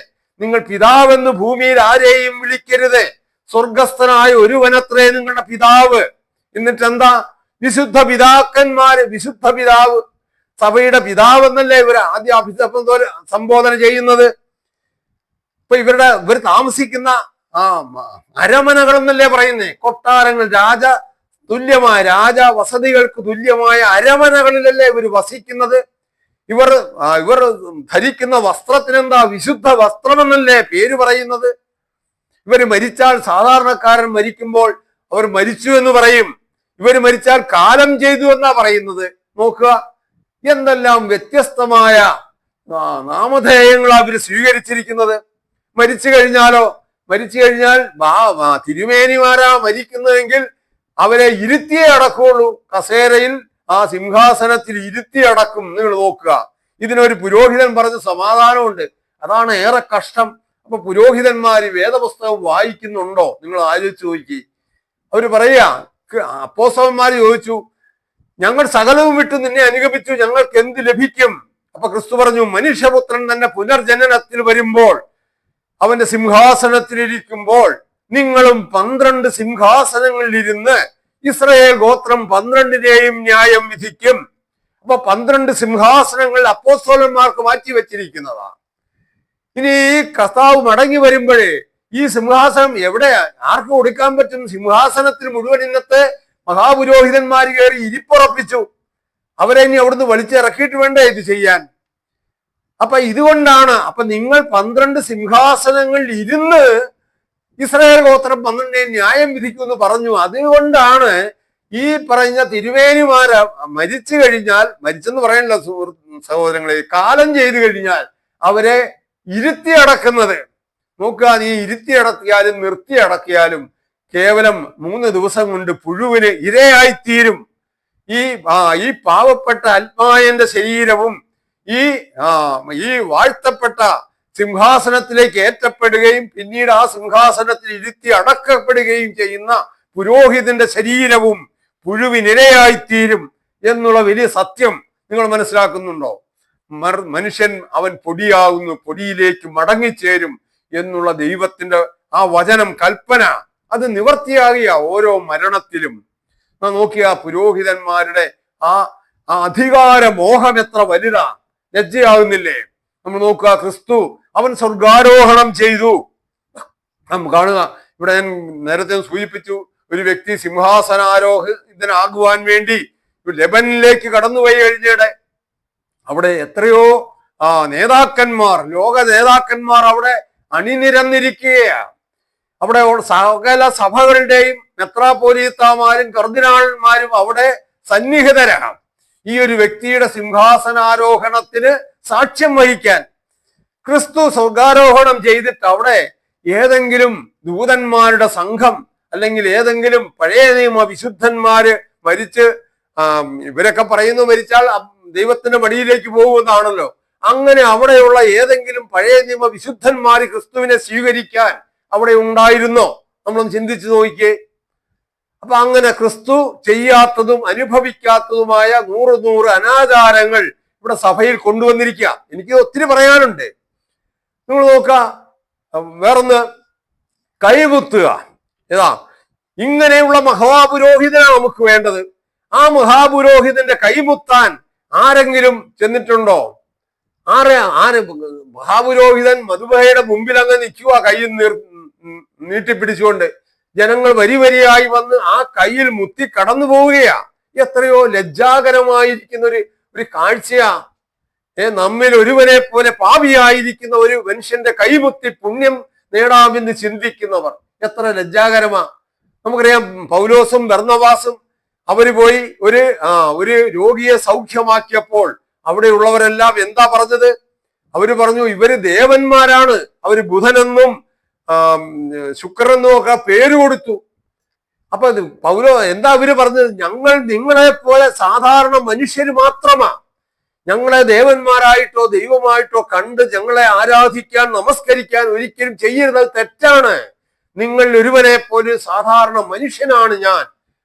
നിങ്ങൾ പിതാവെന്ന് ഭൂമിയിൽ ആരെയും വിളിക്കരുത്, സ്വർഗസ്ഥനായ ഒരുവനത്രേ നിങ്ങളുടെ പിതാവ്. എന്നിട്ട് എന്താ? വിശുദ്ധ പിതാക്കന്മാര്, വിശുദ്ധ പിതാവ്, സഭയുടെ പിതാവ് എന്നല്ലേ ഇവർ ആദ്യ സംബോധന ചെയ്യുന്നത്. ഇപ്പൊ ഇവർ താമസിക്കുന്ന അരമനകൾ എന്നല്ലേ പറയുന്നേ, കൊട്ടാരങ്ങൾ, രാജ വസതികൾക്ക് തുല്യമായ അരമനകളിലല്ലേ ഇവർ വസിക്കുന്നത്. ഇവർ ധരിക്കുന്ന വസ്ത്രത്തിനെന്താ? വിശുദ്ധ വസ്ത്രമെന്നല്ലേ പേര് പറയുന്നത്. ഇവർ മരിച്ചാൽ, സാധാരണക്കാരൻ മരിക്കുമ്പോൾ അവർ മരിച്ചു എന്ന് പറയും. ഇവർ മരിച്ചാൽ കാലം ചെയ്തു എന്നാ പറയുന്നത്. നോക്കുക, എന്തെല്ലാം വ്യത്യസ്തമായ നാമധേയങ്ങളാ അവർ സ്വീകരിച്ചിരിക്കുന്നത്. മരിച്ചു കഴിഞ്ഞാൽ തിരുമേനിമാരാ മരിക്കുന്നതെങ്കിൽ അവരെ ഇരുത്തിയേ അടക്കുള്ളൂ. കസേരയിൽ, ആ സിംഹാസനത്തിൽ ഇരുത്തി അടക്കും. നിങ്ങൾ നോക്കുക, ഇതിനൊരു പുരോഹിതൻ പറഞ്ഞ സമാധാനമുണ്ട്. അതാണ് ഏറെ കഷ്ടം. അപ്പൊ പുരോഹിതന്മാര് വേദപുസ്തകം വായിക്കുന്നുണ്ടോ? നിങ്ങൾ ആലോചിച്ച് നോക്കി. അവര് പറയാ, അപ്പോസ്തലന്മാര് ചോദിച്ചു, ഞങ്ങൾ സകലവും വിട്ട് നിന്നെ അനുഗമിച്ചു, ഞങ്ങൾക്ക് എന്ത് ലഭിക്കും? അപ്പൊ ക്രിസ്തു പറഞ്ഞു, മനുഷ്യപുത്രൻ തന്നെ പുനർജനനത്തിൽ വരുമ്പോൾ, അവന്റെ സിംഹാസനത്തിലിരിക്കുമ്പോൾ നിങ്ങളും 12 സിംഹാസനങ്ങളിൽ ഇരുന്ന് ഇസ്രായേൽ ഗോത്രം 12നെയും ന്യായം വിധിക്കും. അപ്പൊ 12 സിംഹാസനങ്ങൾ അപ്പോസ്തലന്മാർക്ക് മാറ്റി വെച്ചിരിക്കുന്നതാണ്. ഇനി ഈ കർത്താവ് മടങ്ങി വരുമ്പോഴേ ഈ സിംഹാസനം എവിടെയാ, ആർക്ക് കൊടുക്കാൻ പറ്റും? സിംഹാസനത്തിൽ മുഴുവൻ ഇന്നത്തെ മഹാപുരോഹിതന്മാർ കയറി ഇരിപ്പുറപ്പിച്ചു. അവരെ ഇനി അവിടുന്ന് വലിച്ചിറക്കിയിട്ട് വേണ്ടേ ഇത് ചെയ്യാൻ? അപ്പൊ ഇതുകൊണ്ടാണ്, അപ്പൊ നിങ്ങൾ 12 സിംഹാസനങ്ങളിൽ ഇരുന്ന് ഇസ്രായേൽ ഗോത്രം 12 ന്യായം വിധിക്കുമെന്ന് പറഞ്ഞു. അതുകൊണ്ടാണ് ഈ പറഞ്ഞ തിരുവേനിമാര് മരിച്ചു കഴിഞ്ഞാൽ, മരിച്ചെന്ന് പറയണല്ലോ സഹോദരങ്ങളെ, കാലം ചെയ്തു കഴിഞ്ഞാൽ അവരെ ഇരുത്തി അടക്കുന്നത്. നോക്കുക, നീ ഇരുത്തി അടക്കിയാലും നിർത്തി അടക്കിയാലും കേവലം 3 ദിവസം കൊണ്ട് പുഴുവിന് ഇരയായിത്തീരും. ഈ പാവപ്പെട്ട അൽമായന്റെ ശരീരവും ഈ വാഴ്ത്തപ്പെട്ട സിംഹാസനത്തിലേക്ക് ഏറ്റപ്പെടുകയും പിന്നീട് ആ സിംഹാസനത്തിൽ ഇരുത്തി അടക്കപ്പെടുകയും ചെയ്യുന്ന പുരോഹിതന്റെ ശരീരവും പുഴുവിനിരയായിത്തീരും എന്നുള്ള വലിയ സത്യം നിങ്ങൾ മനസ്സിലാക്കുന്നുണ്ടോ? മനുഷ്യൻ അവൻ പൊടിയാകുന്നു, പൊടിയിലേക്ക് മടങ്ങിച്ചേരും എന്നുള്ള ദൈവത്തിന്റെ ആ വചനം, കൽപ്പന, അത് നിവർത്തിയാകിയ ഓരോ മരണത്തിലും. നോക്കിയ പുരോഹിതന്മാരുടെ ആ അധികാര മോഹം എത്ര വലുതാ, ലജ്ജയാകുന്നില്ലേ? നമ്മൾ നോക്കുക, ക്രിസ്തു അവൻ സ്വർഗാരോഹണം ചെയ്തു. കാണുക, ഇവിടെ ഞാൻ നേരത്തെ സൂചിപ്പിച്ചു, ഒരു വ്യക്തി സിംഹാസനാരോഹിതനാകുവാൻ വേണ്ടി ലെബനിലേക്ക് കടന്നുപോയി കഴിഞ്ഞിടെ അവിടെ എത്രയോ നേതാക്കന്മാർ, ലോക നേതാക്കന്മാർ അവിടെ അണിനിരന്നിരിക്കുകയാണ്. അവിടെ സകല സഭകളുടെയും മെത്രാപ്പോലീത്താമാരും കർദിനാൾമാരും അവിടെ സന്നിഹിതരാണ് ഈ ഒരു വ്യക്തിയുടെ സിംഹാസനാരോഹണത്തിന് സാക്ഷ്യം വഹിക്കാൻ. ക്രിസ്തു സ്വർഗാരോഹണം ചെയ്തിട്ട് അവിടെ ഏതെങ്കിലും ദൂതന്മാരുടെ സംഘം അല്ലെങ്കിൽ ഏതെങ്കിലും പഴയ നിയമ വിശുദ്ധന്മാര് മരിച്ച്, ഇവരൊക്കെ പറയുന്നു മരിച്ചാൽ ദൈവത്തിന്റെ മടിയിലേക്ക് പോകുന്നതാണല്ലോ, അങ്ങനെ അവിടെയുള്ള ഏതെങ്കിലും പഴയ നിയമ വിശുദ്ധന്മാര് ക്രിസ്തുവിനെ സ്വീകരിക്കാൻ അവിടെ ഉണ്ടായിരുന്നോ? നമ്മളൊന്ന് ചിന്തിച്ചു നോക്കിയേ. അപ്പൊ അങ്ങനെ ക്രിസ്തു ചെയ്യാത്തതും അനുഭവിക്കാത്തതുമായ 100 അനാചാരങ്ങൾ ഇവിടെ സഭയിൽ കൊണ്ടുവന്നിരിക്കുക. എനിക്ക് ഒത്തിരി പറയാനുണ്ട്. നിങ്ങൾ നോക്ക, വേറൊന്ന് കൈകുത്തുക. ഏതാ, ഇങ്ങനെയുള്ള മഹാപുരോഹിതനാണ് നമുക്ക് വേണ്ടത്. ആ മഹാപുരോഹിതന്റെ കൈമുത്താൻ ആരെങ്കിലും ചെന്നിട്ടുണ്ടോ? മഹാപുരോഹിതൻ മധുബഹയുടെ മുമ്പിൽ അങ്ങ് നിൽക്കുക, കയ്യിൽ നീട്ടിപ്പിടിച്ചുകൊണ്ട്. ജനങ്ങൾ വരിയായി വന്ന് ആ കയ്യിൽ മുത്തി കടന്നു പോവുകയാ. എത്രയോ ലജ്ജാകരമായിരിക്കുന്ന ഒരു കാഴ്ചയാ. നമ്മിൽ ഒരുവനെ പോലെ പാപിയായിരിക്കുന്ന ഒരു മനുഷ്യന്റെ കൈമുത്തി പുണ്യം നേടാമെന്ന് ചിന്തിക്കുന്നവർ എത്ര ലജ്ജാകരമാ. നമുക്കറിയാം, പൗലോസും ബർന്നബാസും അവര് പോയി ഒരു രോഗിയെ സൗഖ്യമാക്കിയപ്പോൾ അവിടെയുള്ളവരെല്ലാം എന്താ പറഞ്ഞത്? അവര് പറഞ്ഞു, ഇവര് ദേവന്മാരാണ്, അവര് ബുധനെന്നും ശുക്രനെന്നും ഒക്കെ പേര് കൊടുത്തു. അപ്പൊ പൗലോ എന്താ അവര് പറഞ്ഞത്? ഞങ്ങൾ നിങ്ങളെ പോലെ സാധാരണ മനുഷ്യര് മാത്രമാ. ഞങ്ങളെ ദേവന്മാരായിട്ടോ ദൈവമായിട്ടോ കണ്ട് ഞങ്ങളെ ആരാധിക്കാൻ നമസ്കരിക്കാൻ ഒരിക്കലും ചെയ്യരുത്, തെറ്റാണ്. നിങ്ങൾ ഒരുവനെ പോലെ സാധാരണ മനുഷ്യനാണ് ഞാൻ.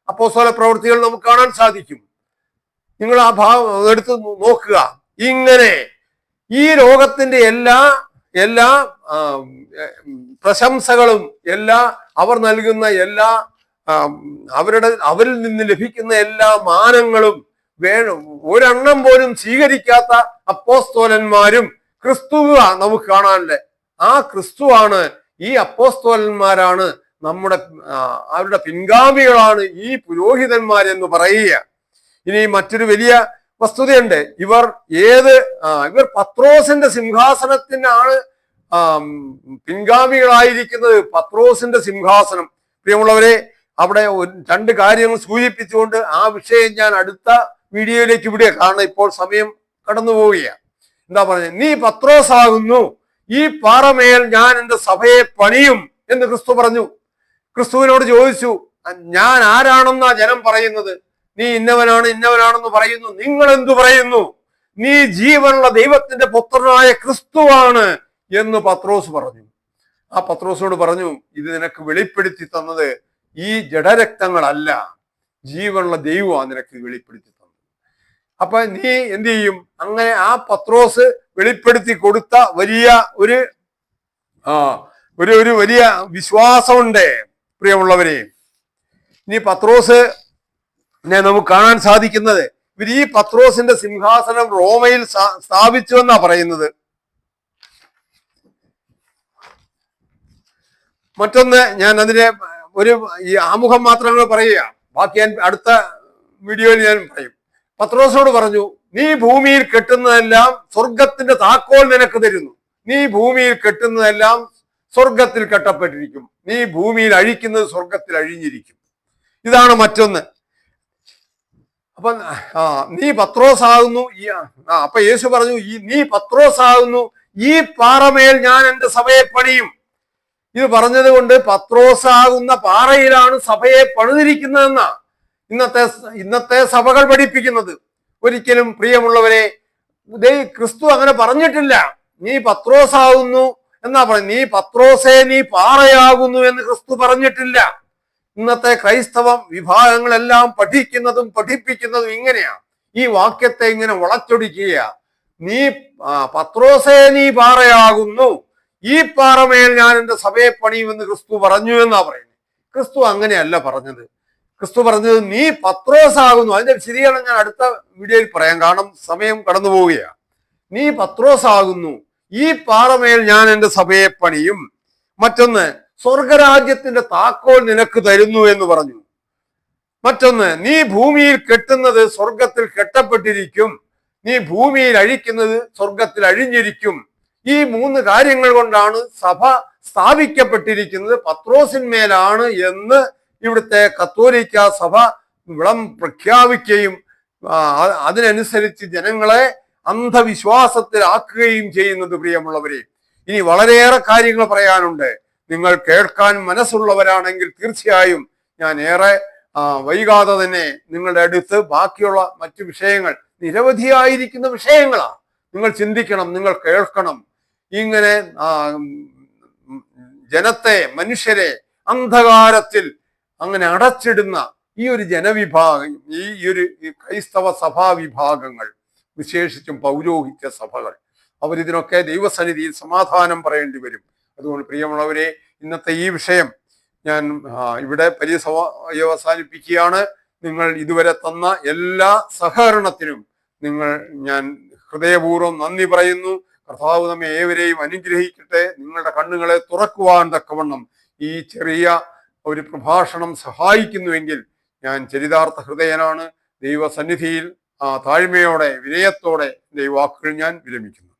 അപ്പോസ്തല പ്രവൃത്തികൾ നമുക്ക് കാണാൻ സാധിക്കും. നിങ്ങൾ ആ ഭാവം എടുത്ത് നോക്കുക. ഇങ്ങനെ ഈ ലോകത്തിന്റെ എല്ലാ പ്രശംസകളും അവർ നൽകുന്ന അവരിൽ നിന്ന് ലഭിക്കുന്ന എല്ലാ മാനങ്ങളും ഒരെണ്ണം പോലും സ്വീകരിക്കാത്ത അപ്പോസ്തോലന്മാരും ക്രിസ്തുവ നമുക്ക് കാണാനല്ലേ. ആ ക്രിസ്തുവാണ്, ഈ അപ്പോസ്തോലന്മാരാണ് അവരുടെ പിൻഗാമികളാണ് ഈ പുരോഹിതന്മാരെന്ന് പറയുക. ഇനി മറ്റൊരു വലിയ വസ്തുതയുണ്ട്. ഇവർ പത്രോസിന്റെ സിംഹാസനത്തിനാണ് പിൻഗാമികളായിരിക്കുന്നത്. പത്രോസിന്റെ സിംഹാസനം. പ്രിയമുള്ളവരെ, അവിടെ 2 കാര്യങ്ങൾ സൂചിപ്പിച്ചുകൊണ്ട് ആ വിഷയം ഞാൻ അടുത്ത വീഡിയോയിലേക്ക് വിടുക. കാരണം ഇപ്പോൾ സമയം കടന്നു പോവുകയാണ്. എന്താ പറഞ്ഞത്? നീ പത്രോസാകുന്നു, ഈ പാറമേൽ ഞാൻ എൻ്റെ സഭയെ പണിയും എന്ന് ക്രിസ്തു പറഞ്ഞു. ക്രിസ്തുവിനോട് ചോദിച്ചു, ഞാൻ ആരാണെന്നാ ജനം പറയുന്നത്? നീ ഇന്നവനാണെന്ന് പറയുന്നു. നിങ്ങൾ എന്തു പറയുന്നു? നീ ജീവനുള്ള ദൈവത്തിന്റെ പുത്രനായ ക്രിസ്തുവാണ് എന്ന് പത്രോസ് പറഞ്ഞു. ആ പത്രോസിനോട് പറഞ്ഞു, ഇത് നിനക്ക് വെളിപ്പെടുത്തി തന്നത് ഈ ജഡരക്തങ്ങളല്ല, ജീവനുള്ള ദൈവമാണ് നിനക്ക് വെളിപ്പെടുത്തി തന്നത്. അപ്പൊ നീ എന്ത് ചെയ്യും? അങ്ങനെ ആ പത്രോസ് വെളിപ്പെടുത്തി കൊടുത്ത വലിയ ഒരു ഒരു വലിയ വിശ്വാസമുണ്ട് പ്രിയമുള്ളവരെ. ഇനി പത്രോസിനെ നമുക്ക് കാണാൻ സാധിക്കുന്നത്, ഇവർ ഈ പത്രോസിന്റെ സിംഹാസനം റോമയിൽ സ്ഥാപിച്ചു എന്നാ പറയുന്നത്. മറ്റൊന്ന്, ഞാൻ അതിനെ ഈ ആമുഖം മാത്രങ്ങൾ പറയുക, ബാക്കി ഞാൻ അടുത്ത വീഡിയോയിൽ ഞാൻ പറയും. പത്രോസിനോട് പറഞ്ഞു, നീ ഭൂമിയിൽ കെട്ടുന്നതെല്ലാം സ്വർഗത്തിന്റെ താക്കോൽ നിനക്ക് തരുന്നു. നീ ഭൂമിയിൽ കെട്ടുന്നതെല്ലാം സ്വർഗത്തിൽ കെട്ടപ്പെട്ടിരിക്കും, നീ ഭൂമിയിൽ അഴിക്കുന്നത് സ്വർഗത്തിൽ അഴിഞ്ഞിരിക്കും. ഇതാണ് മറ്റൊന്ന്. അപ്പൊ നീ പത്രോസാകുന്നു. അപ്പൊ യേശു പറഞ്ഞു, നീ പത്രോസാകുന്നു, ഈ പാറമേൽ ഞാൻ എൻ്റെ സഭയെ പണിയും. ഇത് പറഞ്ഞത് കൊണ്ട് പത്രോസാകുന്ന പാറയിലാണ് സഭയെ പണിതിരിക്കുന്നതെന്നാ ഇന്നത്തെ സഭകൾ പഠിപ്പിക്കുന്നത്. ഒരിക്കലും പ്രിയമുള്ളവരെ, ക്രിസ്തു അങ്ങനെ പറഞ്ഞിട്ടില്ല. നീ പത്രോസാകുന്നു എന്നാ പറഞ്ഞു. നീ പത്രോസേ, നീ പാറയാകുന്നു എന്ന് ക്രിസ്തു പറഞ്ഞിട്ടില്ല. ഇന്നത്തെ ക്രൈസ്തവ വിഭാഗങ്ങളെല്ലാം പഠിക്കുന്നതും പഠിപ്പിക്കുന്നതും ഇങ്ങനെയാ. ഈ വാക്യത്തെ ഇങ്ങനെ വളച്ചൊടിക്കുക. നീ പത്രോസേ, നീ പാറയാകുന്നു, ഈ പാറമേൽ ഞാൻ എൻ്റെ സഭയെ പണിയുമെന്ന് ക്രിസ്തു പറഞ്ഞു എന്നാ പറയുന്നത്. ക്രിസ്തു അങ്ങനെയല്ല പറഞ്ഞത്. ക്രിസ്തു പറഞ്ഞത് നീ പത്രോസാകുന്നു. അതിന്റെ വിശദീകരണം ഞാൻ അടുത്ത വീഡിയോയിൽ പറയാം, കാരണം സമയം കടന്നു പോവുകയാണ്. നീ പത്രോസാകുന്നു, ഈ പാറമേൽ ഞാൻ എൻ്റെ സഭയെ പണിയും. മറ്റൊന്ന്, സ്വർഗരാജ്യത്തിന്റെ താക്കോൽ നിനക്ക് തരുന്നു എന്ന് പറഞ്ഞു. മറ്റൊന്ന്, നീ ഭൂമിയിൽ കെട്ടുന്നത് സ്വർഗത്തിൽ കെട്ടപ്പെട്ടിരിക്കും, നീ ഭൂമിയിൽ അഴിക്കുന്നത് സ്വർഗത്തിൽ അഴിഞ്ഞിരിക്കും. ഈ 3 കാര്യങ്ങൾ കൊണ്ടാണ് സഭ സ്ഥാപിക്കപ്പെട്ടിരിക്കുന്നത്, പത്രോസിന്മേലാണ് എന്ന് ഇവിടുത്തെ കത്തോലിക്ക സഭ വിളം പ്രഖ്യാപിക്കുകയും അതിനനുസരിച്ച് ജനങ്ങളെ അന്ധവിശ്വാസത്തിലാക്കുകയും ചെയ്യുന്നത്. പ്രിയമുള്ളവരെ, ഇനി വളരെയേറെ കാര്യങ്ങൾ പറയാനുണ്ട്. നിങ്ങൾ കേൾക്കാൻ മനസ്സുള്ളവരാണെങ്കിൽ തീർച്ചയായും ഞാൻ ഏറെ വൈകാതെ തന്നെ നിങ്ങളുടെ അടുത്ത് ബാക്കിയുള്ള മറ്റു വിഷയങ്ങൾ, നിരവധിയായിരിക്കുന്ന വിഷയങ്ങളാണ്. നിങ്ങൾ ചിന്തിക്കണം, നിങ്ങൾ കേൾക്കണം. ഇങ്ങനെ ജനത്തെ, മനുഷ്യരെ അന്ധകാരത്തിൽ അങ്ങനെ അടച്ചിടുന്ന ഈ ഒരു ജനവിഭാഗം, ഈ ഒരു ക്രൈസ്തവ സഭാ വിഭാഗങ്ങൾ, വിശേഷിച്ചും പൗരോഹിത്യ സഭകൾ, അവരിതിനൊക്കെ ദൈവസന്നിധിയിൽ സമാധാനം പറയേണ്ടി വരും. അതുകൊണ്ട് പ്രിയമുള്ളവരെ, ഇന്നത്തെ ഈ വിഷയം ഞാൻ ഇവിടെ അവസാനിപ്പിക്കുകയാണ്. നിങ്ങൾ ഇതുവരെ തന്ന എല്ലാ സഹകരണത്തിനും ഞാൻ ഹൃദയപൂർവ്വം നന്ദി പറയുന്നു. കർത്താവ് നമ്മെ ഏവരെയും അനുഗ്രഹിക്കട്ടെ. നിങ്ങളുടെ കണ്ണുകളെ തുറക്കുവാൻ തക്കവണ്ണം ഈ ചെറിയ ഒരു പ്രഭാഷണം സഹായിക്കുന്നുവെങ്കിൽ ഞാൻ ചരിതാർത്ഥ ഹൃദയനാണ്. ദൈവസന്നിധിയിൽ താഴ്മയോടെ, വിനയത്തോടെ ഈ വാക്കുകൾ ഞാൻ വിരമിക്കുന്നു.